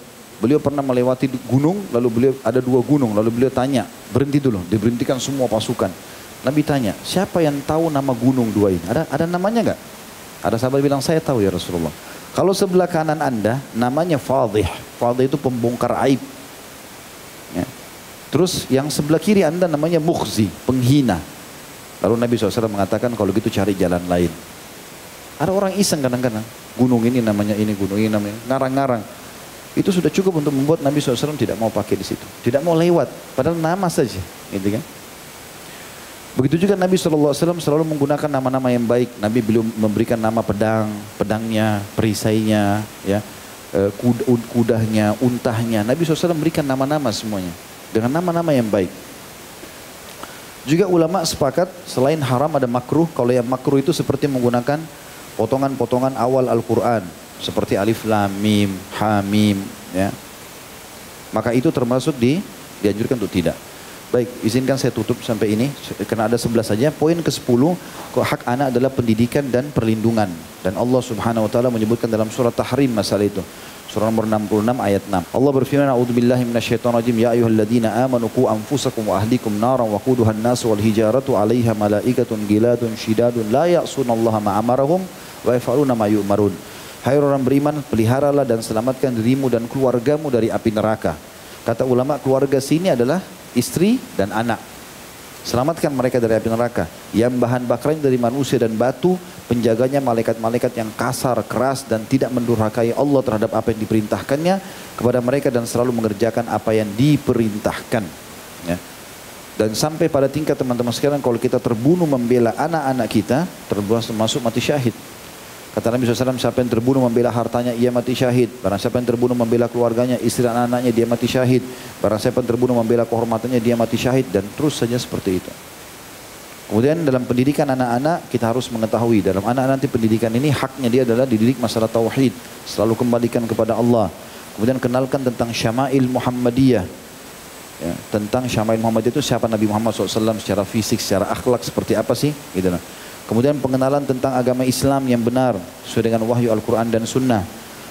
pernah melewati gunung, lalu beliau ada 2 gunung, lalu beliau tanya, berhenti dulu, diberhentikan semua pasukan. Nabi tanya, siapa yang tahu nama gunung 2 ini? Ada namanya nggak? Ada sahabat bilang, saya tahu ya Rasulullah. Kalau sebelah kanan anda, namanya Fadhih. Fadhih itu pembongkar aib. Ya. Terus yang sebelah kiri anda namanya Mukhzi, penghina. Lalu Nabi SAW mengatakan kalau gitu cari jalan lain. Ada orang iseng kadang-kadang, gunung ini namanya ini, gunung ini namanya, ngarang-ngarang. Itu sudah cukup untuk membuat Nabi SAW tidak mau pakai di situ. Tidak mau lewat, padahal nama saja. Gitu kan? Begitu juga Nabi SAW selalu menggunakan nama-nama yang baik. Nabi belum memberikan nama pedang, pedangnya, perisainya, ya, kudanya, untahnya. Nabi SAW memberikan nama-nama semuanya dengan nama-nama yang baik. Juga ulama sepakat selain haram ada makruh. Kalau yang makruh itu seperti menggunakan potongan-potongan awal Al-Quran. Seperti alif, lam, mim, ha, mim. Ya. Maka itu termasuk dianjurkan untuk tidak. Baik, izinkan saya tutup sampai ini. Karena ada 11 saja. Poin ke-10, hak anak adalah pendidikan dan perlindungan. Dan Allah Subhanahu wa taala menyebutkan dalam surah Tahrim masalah itu. Surah nomor 66 ayat 6. Allah berfirman, "A'udzubillahi minasyaitonirrajim. Ya ayyuhalladzina amanu qu anfusakum wa ahlikum naran wa quduhan nasu wal hijaratu 'alaiha malaikatun giladun syidadun la ya'sunallaha ma amarahum wa yaf'aluna ma yu'marun." Hai orang beriman, peliharalah dan selamatkan dirimu dan keluargamu dari api neraka. Kata ulama, keluarga sini adalah istri dan anak. Selamatkan mereka dari api neraka. Yang bahan bakarnya dari manusia dan batu, penjaganya malaikat-malaikat yang kasar, keras dan tidak mendurhakai Allah terhadap apa yang diperintahkannya kepada mereka dan selalu mengerjakan apa yang diperintahkan. Ya. Dan sampai pada tingkat teman-teman sekalian, kalau kita terbunuh membela anak-anak kita, termasuk mati syahid. Kata Nabi SAW, siapa yang terbunuh membela hartanya, ia mati syahid. Barang siapa yang terbunuh membela keluarganya, istri dan anak-anaknya, dia mati syahid. Barang siapa yang terbunuh membela kehormatannya, dia mati syahid. Dan terus saja seperti itu. Kemudian dalam pendidikan anak-anak, kita harus mengetahui, dalam anak nanti pendidikan ini, haknya dia adalah dididik masalah tauhid. Selalu kembalikan kepada Allah. Kemudian kenalkan tentang Syama'il Muhammadiyah. Ya, tentang Syama'il Muhammadiyah itu siapa Nabi Muhammad SAW secara fisik, secara akhlak, seperti apa sih? Gitu. Kemudian pengenalan tentang agama Islam yang benar sesuai dengan wahyu Al-Quran dan Sunnah.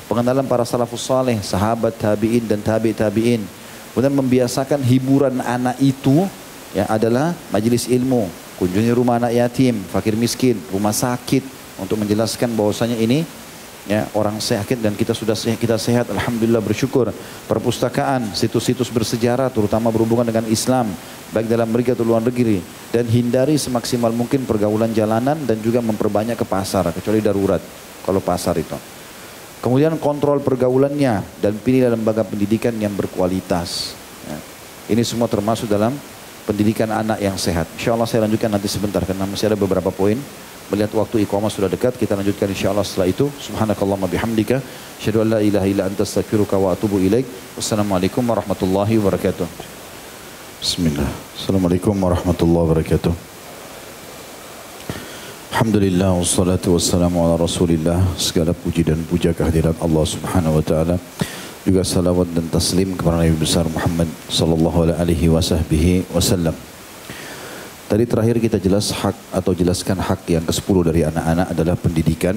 Pengenalan para salafus saleh, sahabat, tabi'in dan tabi'in. Kemudian membiasakan hiburan anak itu ya, adalah majelis ilmu, kunjungi rumah anak yatim, fakir miskin, rumah sakit untuk menjelaskan bahwasanya ini ya, orang sakit dan kita sudah sehat, alhamdulillah bersyukur. Perpustakaan, situs-situs bersejarah terutama berhubungan dengan Islam, baik dalam negeri atau luar negeri, dan hindari semaksimal mungkin pergaulan jalanan dan juga memperbanyak ke pasar kecuali darurat kalau pasar itu. Kemudian kontrol pergaulannya dan pilih lembaga pendidikan yang berkualitas. Ya. Ini semua termasuk dalam pendidikan anak yang sehat. Insyaallah saya lanjutkan nanti sebentar karena masih ada beberapa poin. Melihat waktu iqamah sudah dekat, kita lanjutkan insyaallah setelah itu. Subhanakallahumma bihamdika, asyhadu an la ilaha illa anta astaghfiruka wa atubu ilaik. Wassalamualaikum warahmatullahi wabarakatuh. Bismillah. Assalamualaikum warahmatullahi wabarakatuh. Alhamdulillah wassalatu wassalamu ala Rasulillah. Segala puji dan puja kehadirat Allah Subhanahu wa taala. Juga salawat dan taslim kepada Nabi besar Muhammad sallallahu alaihi wasallam. Tadi terakhir kita jelaskan hak yang ke-10 dari anak-anak adalah pendidikan.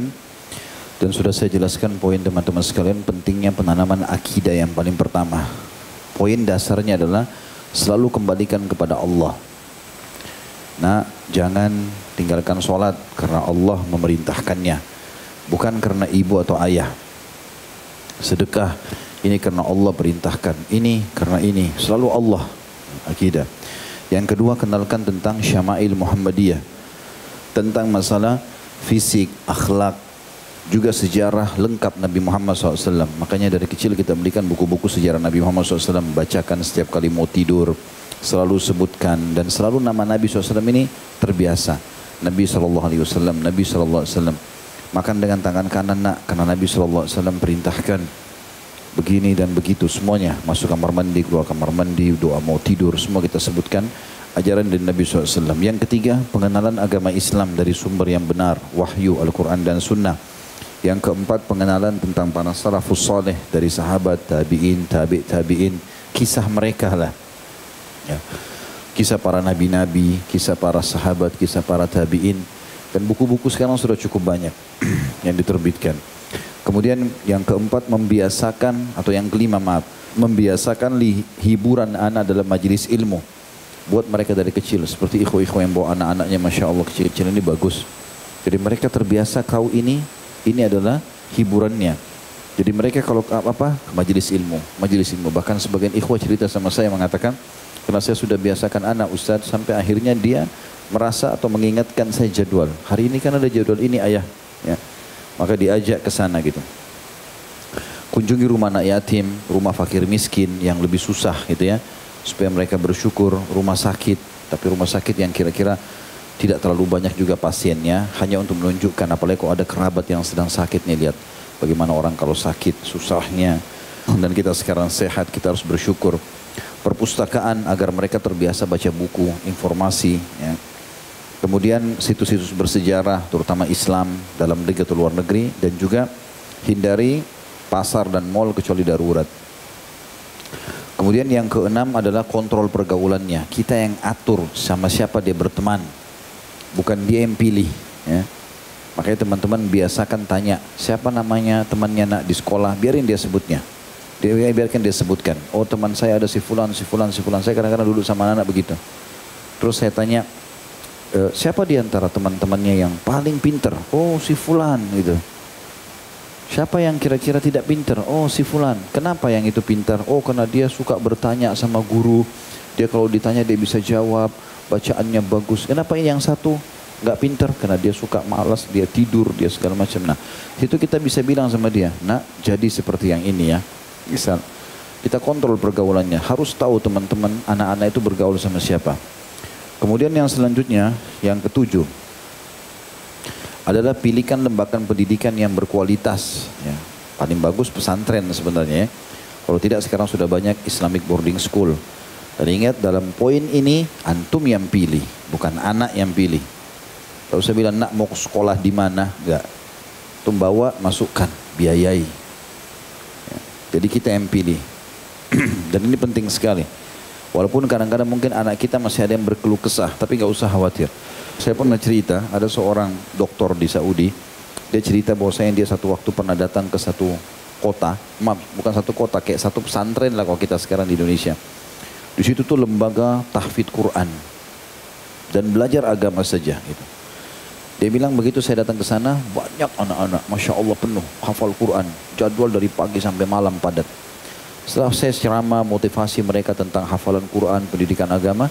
Dan sudah saya jelaskan poin teman-teman sekalian pentingnya penanaman akidah yang paling pertama. Poin dasarnya adalah selalu kembalikan kepada Allah. Nah, jangan tinggalkan sholat karena Allah memerintahkannya. Bukan karena ibu atau ayah. Sedekah ini karena Allah perintahkan. Ini karena ini. Selalu Allah. Akidah. Yang kedua, kenalkan tentang Syama'il Muhammadiyah. Tentang masalah fisik, akhlak, juga sejarah lengkap Nabi Muhammad SAW. Makanya dari kecil kita belikan buku-buku sejarah Nabi Muhammad SAW. Bacakan setiap kali mau tidur. Selalu sebutkan. Dan selalu nama Nabi SAW ini terbiasa. Nabi SAW, Nabi SAW. Makan dengan tangan kanan nak. Karena Nabi SAW perintahkan. Begini dan begitu semuanya. Masuk kamar mandi, keluar kamar mandi, doa mau tidur. Semua kita sebutkan ajaran dari Nabi SAW. Yang ketiga, pengenalan agama Islam dari sumber yang benar. Wahyu, Al-Quran dan Sunnah. Yang keempat, pengenalan tentang para salafus saleh dari sahabat, tabi'in, tabi'in, kisah mereka lah. Ya. Kisah para nabi-nabi, kisah para sahabat, kisah para tabi'in. Dan buku-buku sekarang sudah cukup banyak yang diterbitkan. Kemudian yang keempat, membiasakan, atau yang kelima maaf, membiasakan hiburan anak dalam majelis ilmu. Buat mereka dari kecil, seperti ikhwan-ikhwan yang bawa anak-anaknya, Masya Allah kecil-kecil ini bagus. Jadi mereka terbiasa kau ini adalah hiburannya. Jadi mereka kalau apa majelis ilmu. Bahkan sebagian ikhwah cerita sama saya mengatakan, karena saya sudah biasakan anak Ustaz sampai akhirnya dia merasa atau mengingatkan saya jadwal. Hari ini kan ada jadwal ini ayah. Ya. Maka diajak ke sana gitu. Kunjungi rumah anak yatim, rumah fakir miskin yang lebih susah gitu ya. Supaya mereka bersyukur, rumah sakit. Tapi rumah sakit yang kira-kira tidak terlalu banyak juga pasiennya. Hanya untuk menunjukkan, apalagi kalau ada kerabat yang sedang sakit nih, lihat bagaimana orang kalau sakit susahnya. Dan kita sekarang sehat, kita harus bersyukur. Perpustakaan agar mereka terbiasa baca buku, informasi. Ya. Kemudian situs-situs bersejarah, terutama Islam dalam negeri atau luar negeri. Dan juga hindari pasar dan mal kecuali darurat. Kemudian yang keenam adalah kontrol pergaulannya. Kita yang atur sama siapa dia berteman. Bukan dia yang pilih. Ya. Makanya teman-teman biasakan tanya, siapa namanya temannya nak di sekolah, biarin dia sebutnya. Biarkan dia sebutkan, oh teman saya ada si fulan, si fulan, si fulan. Saya kadang-kadang dulu sama anak begitu. Terus saya tanya, siapa di antara teman-temannya yang paling pinter? Oh si fulan gitu. Siapa yang kira-kira tidak pinter? Oh si fulan. Kenapa yang itu pintar? Oh karena dia suka bertanya sama guru. Dia kalau ditanya dia bisa jawab, bacaannya bagus. Kenapa yang satu nggak pinter? Karena dia suka malas, dia tidur, dia segala macam. Nah, itu kita bisa bilang sama dia, nak jadi seperti yang ini ya. Misal, kita kontrol pergaulannya. Harus tahu teman-teman, anak-anak itu bergaul sama siapa. Kemudian yang selanjutnya, yang ketujuh, adalah pilihkan lembaga pendidikan yang berkualitas. Ya. Paling bagus pesantren sebenarnya ya. Kalau tidak sekarang sudah banyak Islamic boarding school. Dan ingat dalam poin ini, antum yang pilih, bukan anak yang pilih. Kalau saya bilang, nak mau sekolah di mana? Enggak. Antum bawa, masukkan, biayai. Jadi kita yang pilih. Dan ini penting sekali. Walaupun kadang-kadang mungkin anak kita masih ada yang berkeluh kesah, tapi nggak usah khawatir. Saya pernah cerita, ada seorang dokter di Saudi. Dia cerita bahwasanya dia satu waktu pernah datang ke satu kota. Maaf, bukan satu kota, kayak satu pesantren lah kalau kita sekarang di Indonesia. Di situ tuh lembaga tahfidz Quran. Dan belajar agama saja gitu. Dia bilang begitu saya datang ke sana, banyak anak-anak, Masya Allah penuh, hafal Quran. Jadwal dari pagi sampai malam padat. Setelah saya ceramah motivasi mereka tentang hafalan Quran, pendidikan agama,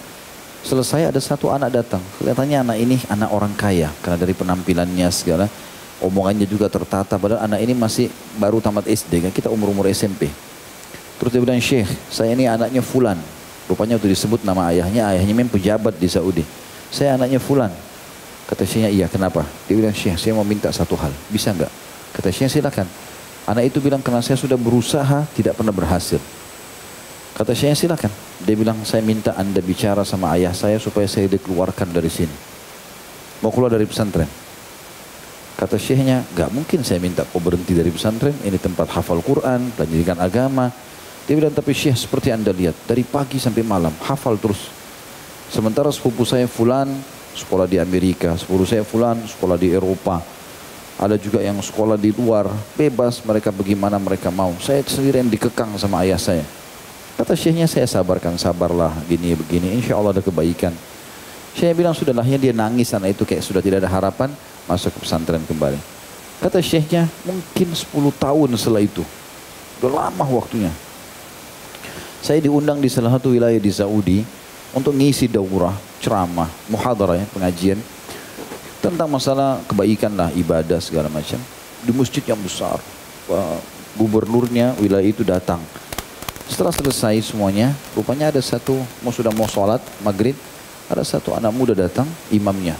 selesai ada satu anak datang. Kelihatannya anak ini anak orang kaya, karena dari penampilannya segala, omongannya juga tertata. Padahal anak ini masih baru tamat SD, kan kita umur-umur SMP. Terus dia bilang, Syekh, saya ini anaknya Fulan. Rupanya waktu disebut nama ayahnya memang pejabat di Saudi. Saya anaknya Fulan. Kata syekhnya, iya kenapa? Dia bilang, Syekh saya mau minta satu hal, bisa enggak? Kata syekhnya, silakan. Anak itu bilang, karena saya sudah berusaha, tidak pernah berhasil. Kata syekhnya, silakan. Dia bilang, saya minta anda bicara sama ayah saya supaya saya dikeluarkan dari sini. Mau keluar dari pesantren. Kata syekhnya, enggak mungkin saya minta kau berhenti dari pesantren, ini tempat hafal Quran, pendidikan agama. Dia bilang, tapi syekh seperti anda lihat, dari pagi sampai malam, hafal terus. Sementara sepupu saya Fulan, sekolah di Amerika, sepupu saya Fulan sekolah di Eropa, ada juga yang sekolah di luar, bebas mereka bagaimana mereka mau. Saya sendiri yang dikekang sama ayah saya. Kata syekhnya, saya sabarkan, sabarlah, gini begini, insya Allah ada kebaikan. Syekh bilang, sudahlah, dia nangis, anak itu kayak sudah tidak ada harapan, masuk ke pesantren kembali. Kata syekhnya, mungkin 10 tahun setelah itu, udah lama waktunya. Saya diundang di salah satu wilayah di Saudi untuk ngisi daurah, ceramah, muhadarah ya, pengajian tentang masalah kebaikan lah, ibadah segala macam di masjid yang besar. Gubernurnya wilayah itu datang. Setelah selesai semuanya, rupanya ada satu sudah mau sholat maghrib, ada satu anak muda datang, imamnya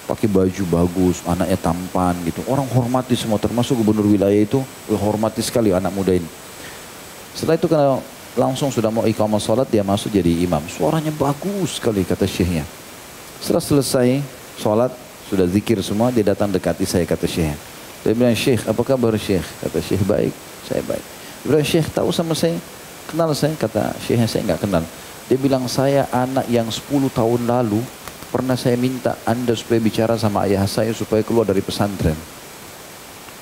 pakai baju bagus, anaknya tampan gitu. Orang hormati semua, termasuk gubernur wilayah itu hormati sekali anak muda ini. Setelah itu kalau langsung sudah mau iqamah sholat, dia masuk jadi imam. Suaranya bagus sekali, kata syekhnya. Setelah selesai sholat, sudah zikir semua, dia datang dekati saya, kata syekhnya. Dia bilang, Syekh, apa kabar Syekh? Kata Syekh, baik, saya baik. Dia bilang, Syekh tahu sama saya? Kenal saya? Kata syekhnya, saya enggak kenal. Dia bilang, saya anak yang 10 tahun lalu, pernah saya minta anda supaya bicara sama ayah saya supaya keluar dari pesantren.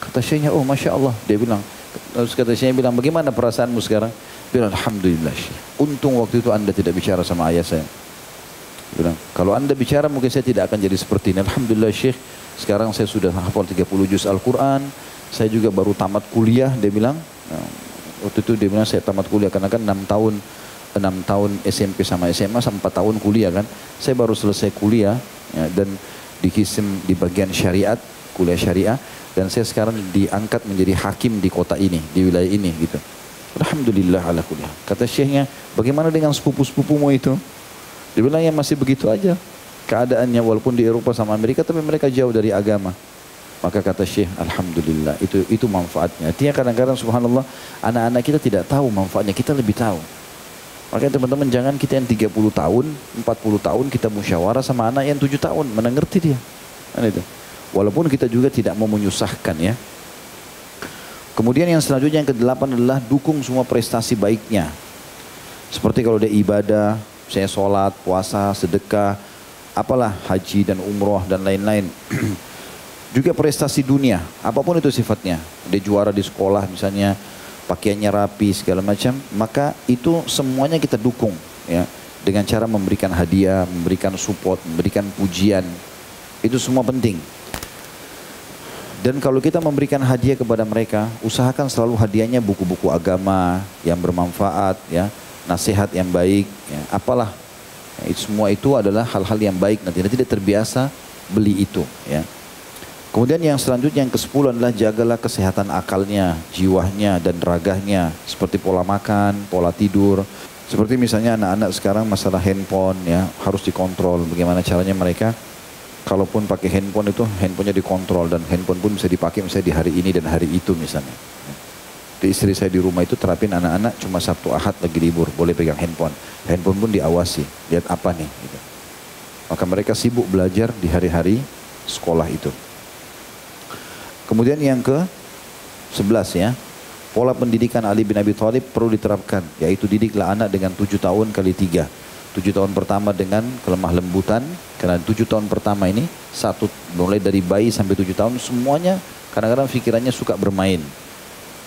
Kata syekhnya, oh Masya Allah. Dia bilang, terus kata syekhnya bilang, bagaimana perasaanmu sekarang? Dia bilang, alhamdulillah Syekh. Untung waktu itu anda tidak bicara sama ayah saya. Dia bilang, kalau anda bicara mungkin saya tidak akan jadi seperti ini. Alhamdulillah Syekh, sekarang saya sudah hafal 30 juz Al-Quran. Saya juga baru tamat kuliah. Dia bilang, waktu itu dia bilang saya tamat kuliah karena kan 6 6 tahun SMP sama SMA sama 4 tahun kuliah kan. Saya baru selesai kuliah ya, dan dikisim di bagian syariat, kuliah syariah, dan saya sekarang diangkat menjadi hakim di kota ini, di wilayah ini gitu. Alhamdulillah ala kuliah. Kata syekhnya, bagaimana dengan sepupu-sepupumu itu? Dia bilang ya masih begitu aja keadaannya, walaupun di Eropa sama Amerika tapi mereka jauh dari agama. Maka kata Syekh, alhamdulillah, itu manfaatnya. Artinya kadang-kadang subhanallah, anak-anak kita tidak tahu manfaatnya, kita lebih tahu. Makanya teman-teman jangan kita yang 30 tahun, 40 tahun kita musyawarah sama anak yang 7 tahun, mana ngerti dia. Kan itu. Walaupun kita juga tidak mau menyusahkan ya. Kemudian yang selanjutnya yang ke-8 adalah dukung semua prestasi baiknya. Seperti kalau dia ibadah, saya sholat, puasa, sedekah, apalah haji dan umroh dan lain-lain. Juga prestasi dunia, apapun itu sifatnya. Dia juara di sekolah misalnya, pakaiannya rapi segala macam, maka itu semuanya kita dukung ya, dengan cara memberikan hadiah, memberikan support, memberikan pujian. Itu semua penting. Dan kalau kita memberikan hadiah kepada mereka, usahakan selalu hadiahnya buku-buku agama yang bermanfaat ya, nasihat yang baik ya, apalah. Semua itu adalah hal-hal yang baik, nanti tidak terbiasa beli itu ya. Kemudian yang selanjutnya yang ke-10 adalah jagalah kesehatan akalnya, jiwanya dan raganya, seperti pola makan, pola tidur. Seperti misalnya anak-anak sekarang masalah handphone ya, harus dikontrol. Bagaimana caranya mereka kalaupun pakai handphone itu handphonenya dikontrol, dan handphone pun bisa dipakai misalnya di hari ini dan hari itu misalnya. Di istri saya di rumah itu terapin anak-anak cuma Sabtu Ahad lagi libur boleh pegang handphone. Handphone pun diawasi, lihat apa nih gitu. Maka mereka sibuk belajar di hari-hari sekolah itu. Kemudian yang ke-11 ya, pola pendidikan Ali bin Abi Thalib perlu diterapkan, yaitu didiklah anak dengan 7 tahun kali 3. 7 tahun pertama dengan kelemah lembutan, karena 7 tahun pertama ini mulai dari bayi sampai 7 tahun semuanya kadang-kadang pikirannya suka bermain.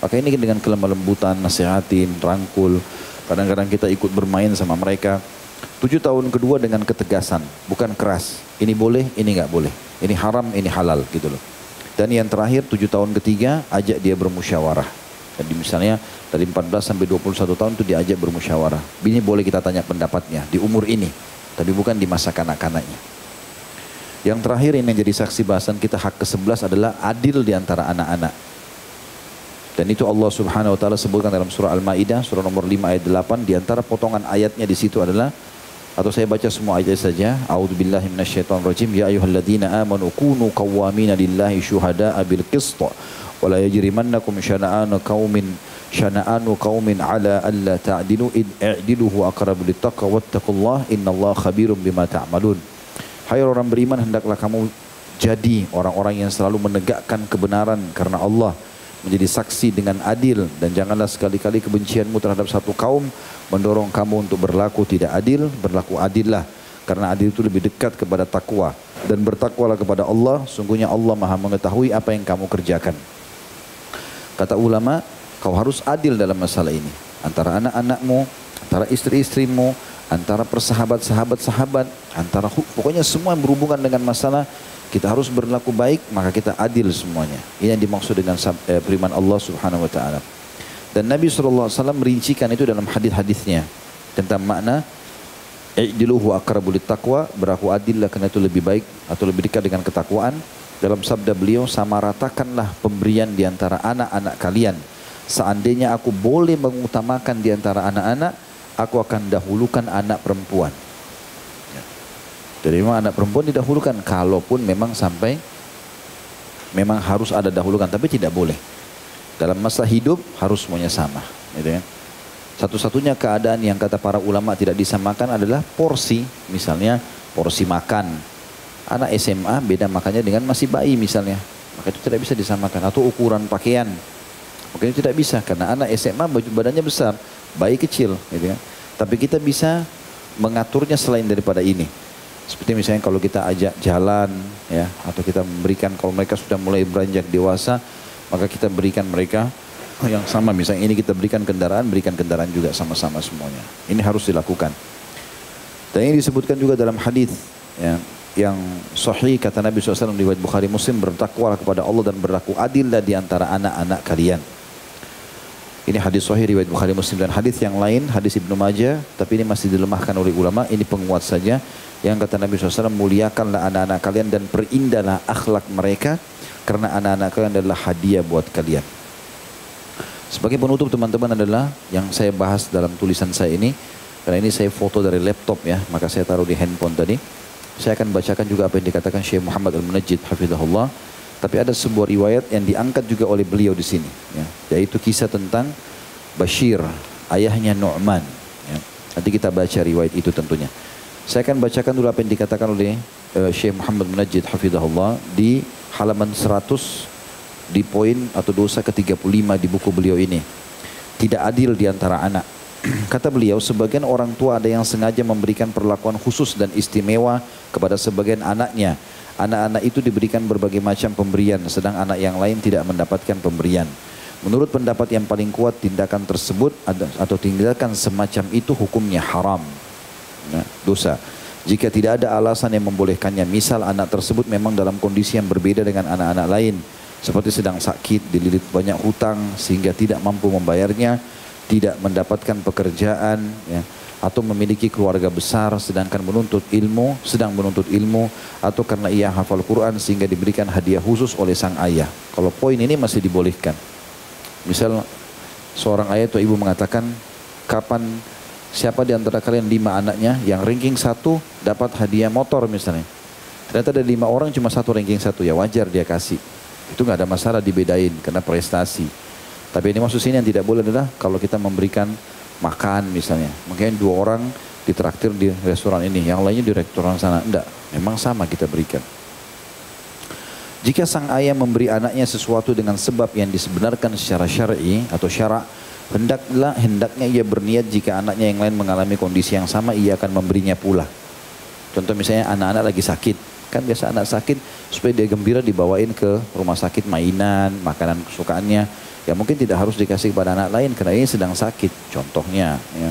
Maka ini dengan kelemah lembutan, nasihatin, rangkul. Kadang-kadang kita ikut bermain sama mereka. 7 tahun kedua dengan ketegasan, bukan keras. Ini boleh, ini nggak boleh. Ini haram, ini halal gitu loh. Dan yang terakhir 7 tahun ketiga, ajak dia bermusyawarah. Jadi misalnya dari 14 sampai 21 tahun itu diajak bermusyawarah. Ini boleh kita tanya pendapatnya di umur ini, tapi bukan di masa kanak-kanaknya. Yang terakhir ini yang jadi saksi bahasan kita, hak ke-11 adalah adil di antara anak-anak. Dan itu Allah Subhanahu wa taala sebutkan dalam surah Al-Maidah surah nomor 5 ayat 8, di antara potongan ayatnya di situ adalah, atau saya baca semua ayat saja. A'udzubillahi minasyaitonirrajim. Ya ayyuhalladzina amanu kunu qawwamina lillahi syuhada'a bil qist wa la yajrimannakum syana'anu qaumin ala alla ta'dilu i'dilu huwa aqrabu littaqwa wattaqullaha innallaha khabirum bima ta'malun. Hai orang beriman, hendaklah kamu jadi orang-orang yang selalu menegakkan kebenaran karena Allah, menjadi saksi dengan adil, dan janganlah sekali-kali kebencianmu terhadap satu kaum mendorong kamu untuk berlaku tidak adil. Berlaku adillah, karena adil itu lebih dekat kepada takwa, dan bertakwalah kepada Allah, sungguhnya Allah Maha mengetahui apa yang kamu kerjakan. Kata ulama, kau harus adil dalam masalah ini, antara anak-anakmu, antara istri-istrimu, antara persahabat-sahabat, antara pokoknya semua yang berhubungan dengan masalah. Kita harus berlaku baik, maka kita adil semuanya. Ini yang dimaksud dengan firman Allah Subhanahu wa taala. Dan Nabi SAW merincikan itu dalam hadis-hadisnya tentang makna i'dilu huwa aqrabu littaqwa, berlaku adillah karena itu lebih baik atau lebih dekat dengan ketakwaan. Dalam sabda beliau, samaratakanlah pemberian di antara anak-anak kalian. Seandainya aku boleh mengutamakan di antara anak-anak, aku akan dahulukan anak perempuan. Jadi memang anak perempuan didahulukan, kalaupun memang sampai memang harus ada dahulukan, tapi tidak boleh. Dalam masa hidup harus semuanya sama, gitu kan? Satu-satunya keadaan yang kata para ulama tidak disamakan adalah porsi, misalnya porsi makan. Anak SMA beda makannya dengan masih bayi misalnya, maka itu tidak bisa disamakan. Atau ukuran pakaian, maka itu tidak bisa, karena anak SMA badannya besar, bayi kecil, gitu kan? Tapi kita bisa mengaturnya selain daripada ini. Seperti misalnya kalau kita ajak jalan ya, atau kita memberikan, kalau mereka sudah mulai beranjak dewasa, maka kita berikan mereka yang sama. Misalnya ini kita berikan kendaraan juga sama-sama semuanya. Ini harus dilakukan. Dan ini disebutkan juga dalam hadis ya, yang sahih, kata Nabi SAW riwayat Bukhari Muslim, bertakwalah kepada Allah dan berlaku adillah di antara anak-anak kalian. Ini hadis sahih riwayat Bukhari Muslim, dan hadis yang lain hadis Ibnu Majah, tapi ini masih dilemahkan oleh ulama. Ini penguat saja. Yang kata Nabi SAW, muliakanlah anak-anak kalian dan perindahlah akhlak mereka, karena anak-anak kalian adalah hadiah buat kalian. Sebagai penutup teman-teman adalah yang saya bahas dalam tulisan saya ini, karena ini saya foto dari laptop ya, maka saya taruh di handphone tadi. Saya akan bacakan juga apa yang dikatakan Syekh Muhammad Al-Munajjid hafizahullah. Tapi ada sebuah riwayat yang diangkat juga oleh beliau di sini, ya, yaitu kisah tentang Bashir, ayahnya Nu'man. Ya. Nanti kita baca riwayat itu tentunya. Saya akan bacakan dulu apa yang dikatakan oleh Syekh Muhammad Munajjid hafizahullah di halaman 100 di poin atau dosa ke-35 di buku beliau ini. Tidak adil di antara anak. Kata beliau, sebagian orang tua ada yang sengaja memberikan perlakuan khusus dan istimewa kepada sebagian anaknya. Anak-anak itu diberikan berbagai macam pemberian, sedang anak yang lain tidak mendapatkan pemberian. Menurut pendapat yang paling kuat, tindakan tersebut atau tindakan semacam itu hukumnya haram, ya, dosa. Jika tidak ada alasan yang membolehkannya, misal anak tersebut memang dalam kondisi yang berbeda dengan anak-anak lain, seperti sedang sakit, dililit banyak hutang sehingga tidak mampu membayarnya, tidak mendapatkan pekerjaan, ya, atau memiliki keluarga besar sedang menuntut ilmu, atau karena ia hafal Quran sehingga diberikan hadiah khusus oleh sang ayah. Kalau poin ini masih dibolehkan. Misal seorang ayah atau ibu mengatakan, siapa di antara kalian 5 anaknya yang ranking 1 dapat hadiah motor misalnya. Ternyata ada 5 orang cuma 1 ranking 1, ya wajar dia kasih. Itu nggak ada masalah dibedain karena prestasi. Tapi ini maksud sini yang tidak boleh adalah kalau kita memberikan makan misalnya, mungkin 2 orang ditraktir di restoran ini, yang lainnya di restoran sana. Enggak, memang sama kita berikan. Jika sang ayah memberi anaknya sesuatu dengan sebab yang disebenarkan secara syar'i atau syarak, hendaknya ia berniat jika anaknya yang lain mengalami kondisi yang sama, ia akan memberinya pula. Contoh misalnya anak-anak lagi sakit, kan biasa anak sakit supaya dia gembira dibawain ke rumah sakit mainan, makanan kesukaannya. Ya mungkin tidak harus dikasih kepada anak lain karena ini sedang sakit, contohnya. Ya.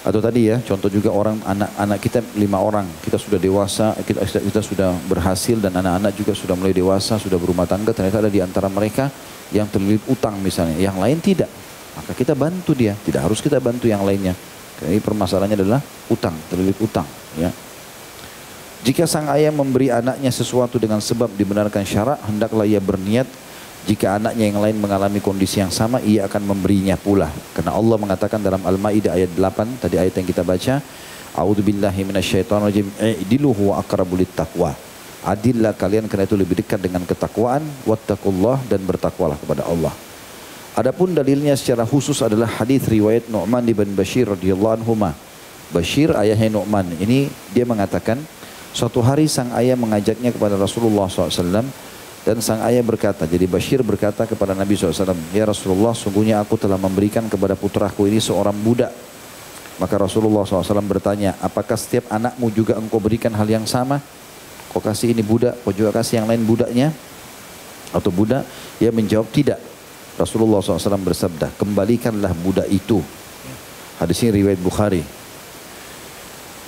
Atau tadi ya, contoh juga anak kita 5 orang, kita sudah dewasa, kita sudah berhasil dan anak-anak juga sudah mulai dewasa, sudah berumah tangga, ternyata ada di antara mereka yang terlilit utang misalnya, yang lain tidak. Maka kita bantu dia, tidak harus kita bantu yang lainnya. Karena ini permasalahannya adalah utang, terlilit utang. Ya. Jika sang ayah memberi anaknya sesuatu dengan sebab dibenarkan syarak, hendaklah ia berniat jika anaknya yang lain mengalami kondisi yang sama, ia akan memberinya pula. Karena Allah mengatakan dalam Al-Maidah ayat 8, tadi ayat yang kita baca, A'udzubillahi minasyaitonirrajim, i'dilu huwa aqrabu littaqwa. Adillah kalian karena itu lebih dekat dengan ketakwaan, wattaqullah, dan bertakwalah kepada Allah. Adapun dalilnya secara khusus adalah hadis riwayat Nu'man bin Bashir radhiyallahu anhuma. Bashir ayahnya Nu'man, ini dia mengatakan, suatu hari sang ayah mengajaknya kepada Rasulullah SAW, dan sang ayah berkata, jadi Bashir berkata kepada Nabi SAW, ya Rasulullah, sungguhnya aku telah memberikan kepada putraku ini seorang budak. Maka Rasulullah SAW bertanya, apakah setiap anakmu juga engkau berikan hal yang sama? Kau kasih ini budak, kau juga kasih yang lain budaknya? Atau budak? Ia menjawab tidak. Rasulullah SAW bersabda, kembalikanlah budak itu. Hadis ini riwayat Bukhari.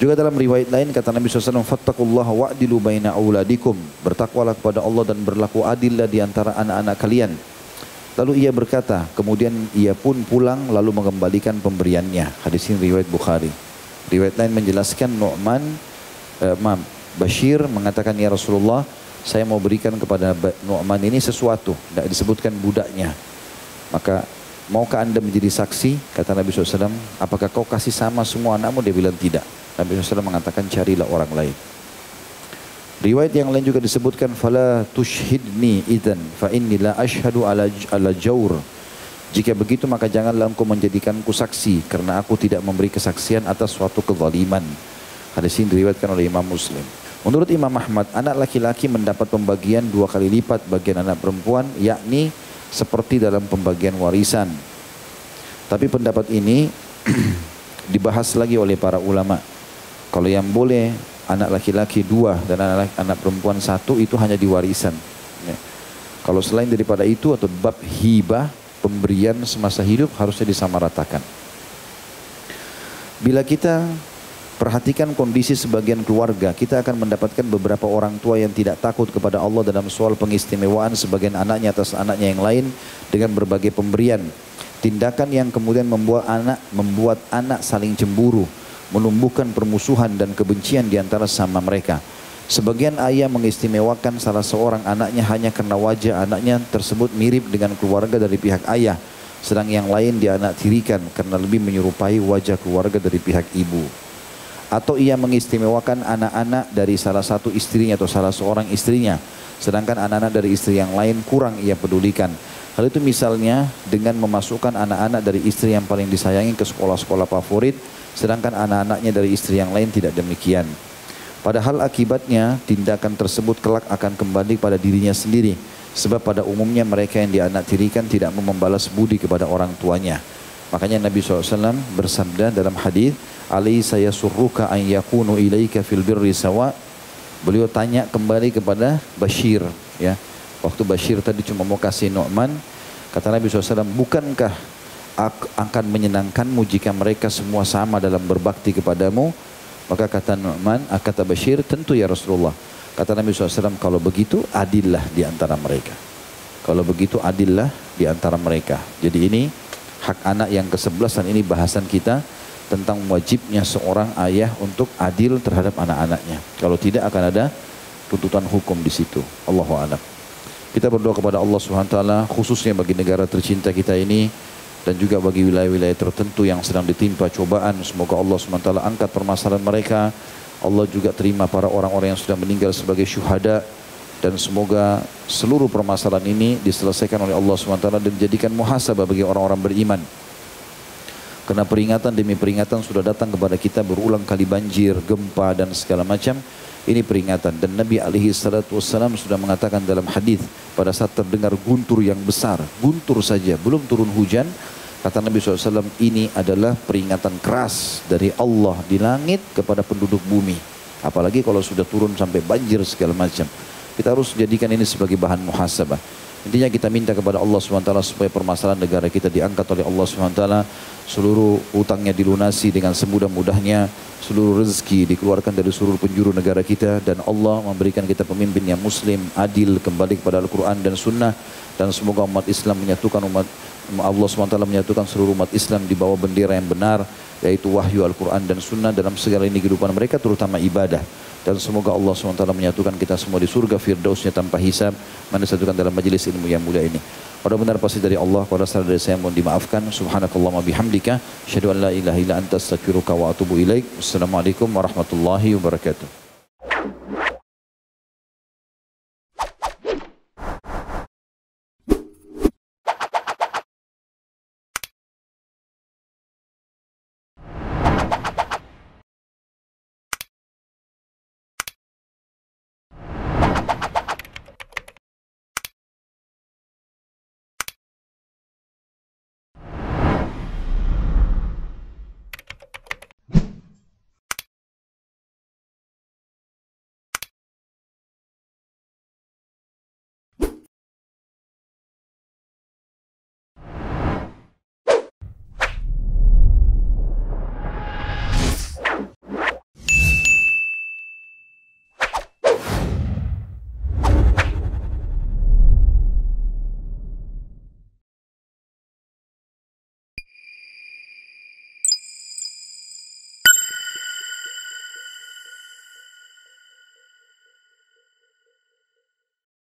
Juga dalam riwayat lain kata Nabi SAW, fattaqullaha wa'dilu baina auladikum. Bertakwalah kepada Allah dan berlaku adillah di antara anak-anak kalian. Lalu ia berkata, kemudian ia pun pulang lalu mengembalikan pemberiannya. Hadis ini riwayat Bukhari. Riwayat lain menjelaskan Bashir mengatakan, ya Rasulullah, saya mau berikan kepada Nu'man ini sesuatu. Tidak disebutkan budaknya. Maka maukah anda menjadi saksi? Kata Nabi SAW, apakah kau kasih sama semua anakmu? Dia bilang tidak. Nabi SAW mengatakan, carilah orang lain. Riwayat yang lain juga disebutkan, fala tushhidni idzan fa inni la ashhadu ala jawr. Jika begitu maka janganlah engkau menjadikanku saksi karena aku tidak memberi kesaksian atas suatu kezaliman. Hadis ini diriwayatkan oleh Imam Muslim. Menurut Imam Ahmad, anak laki-laki mendapat pembagian 2 kali lipat bagian anak perempuan, yakni seperti dalam pembagian warisan. Tapi pendapat ini dibahas lagi oleh para ulama. Kalau yang boleh anak laki-laki 2 dan anak perempuan 1 itu hanya di warisan. Ya. Kalau selain daripada itu atau bab hibah, pemberian semasa hidup harusnya disamaratakan. Bila kita perhatikan kondisi sebagian keluarga, kita akan mendapatkan beberapa orang tua yang tidak takut kepada Allah dalam soal pengistimewaan sebagian anaknya atas anaknya yang lain dengan berbagai pemberian. Tindakan yang kemudian membuat anak saling cemburu, menumbuhkan permusuhan dan kebencian di antara sama mereka. Sebagian ayah mengistimewakan salah seorang anaknya hanya karena wajah anaknya tersebut mirip dengan keluarga dari pihak ayah, sedang yang lain dianak tirikan karena lebih menyerupai wajah keluarga dari pihak ibu. Atau ia mengistimewakan anak-anak dari salah satu istrinya atau salah seorang istrinya, sedangkan anak-anak dari istri yang lain kurang ia pedulikan. Hal itu misalnya dengan memasukkan anak-anak dari istri yang paling disayangi ke sekolah-sekolah favorit, sedangkan anak-anaknya dari istri yang lain tidak demikian. Padahal akibatnya tindakan tersebut kelak akan kembali pada dirinya sendiri. Sebab pada umumnya mereka yang dianaktirikan tidak mau membalas budi kepada orang tuanya. Makanya Nabi SAW bersabda dalam hadis, "Alaysa yasurruka an yakunu ilaika fil birri sawa." Beliau tanya kembali kepada Bashir, ya. Waktu Bashir tadi cuma mau kasih Nu'man, kata Nabi SAW, bukankah akan menyenangkanmu jika mereka semua sama dalam berbakti kepadamu? Maka kata Nu'man, kata Bashir, tentu ya Rasulullah. Kata Nabi SAW, kalau begitu adillah di antara mereka. Kalau begitu adillah di antara mereka. Jadi ini hak anak yang ke-11 dan ini bahasan kita tentang wajibnya seorang ayah untuk adil terhadap anak-anaknya. Kalau tidak akan ada tuntutan hukum di situ. Allahu a'lam. Kita berdoa kepada Allah Subhanahu wa taala khususnya bagi negara tercinta kita ini dan juga bagi wilayah-wilayah tertentu yang sedang ditimpa cobaan. Semoga Allah Subhanahu wa taala angkat permasalahan mereka. Allah juga terima para orang-orang yang sudah meninggal sebagai syuhada dan semoga seluruh permasalahan ini diselesaikan oleh Allah Subhanahu wa taala dan dijadikan muhasabah bagi orang-orang beriman. Karena peringatan demi peringatan sudah datang kepada kita berulang kali banjir, gempa dan segala macam. Ini peringatan dan Nabi SAW sudah mengatakan dalam hadis pada saat terdengar guntur yang besar, guntur saja, belum turun hujan, kata Nabi SAW ini adalah peringatan keras dari Allah di langit kepada penduduk bumi. Apalagi kalau sudah turun sampai banjir segala macam. Kita harus jadikan ini sebagai bahan muhasabah. Intinya kita minta kepada Allah SWT supaya permasalahan negara kita diangkat oleh Allah SWT, seluruh utangnya dilunasi dengan semudah-mudahnya, seluruh rezeki dikeluarkan dari seluruh penjuru negara kita, dan Allah memberikan kita pemimpin yang muslim, adil, kembali kepada Al-Quran dan Sunnah, dan semoga umat Islam menyatukan Allah SWT menyatukan seluruh umat Islam di bawah bendera yang benar, yaitu wahyu Al-Quran dan Sunnah dalam segala ini kehidupan mereka, terutama ibadah. Dan semoga Allah SWT menyatukan kita semua di surga firdausnya tanpa hisab, menyatukan dalam majelis ilmu yang mulia ini. Kalau benar pasti dari Allah, kalau salah dari saya mohon dimaafkan. Subhanakallahumma bihamdika, asyhadu an la ilaha illa anta astaghfiruka wa atubu ilaik. Wassalamualaikum warahmatullahi wabarakatuh.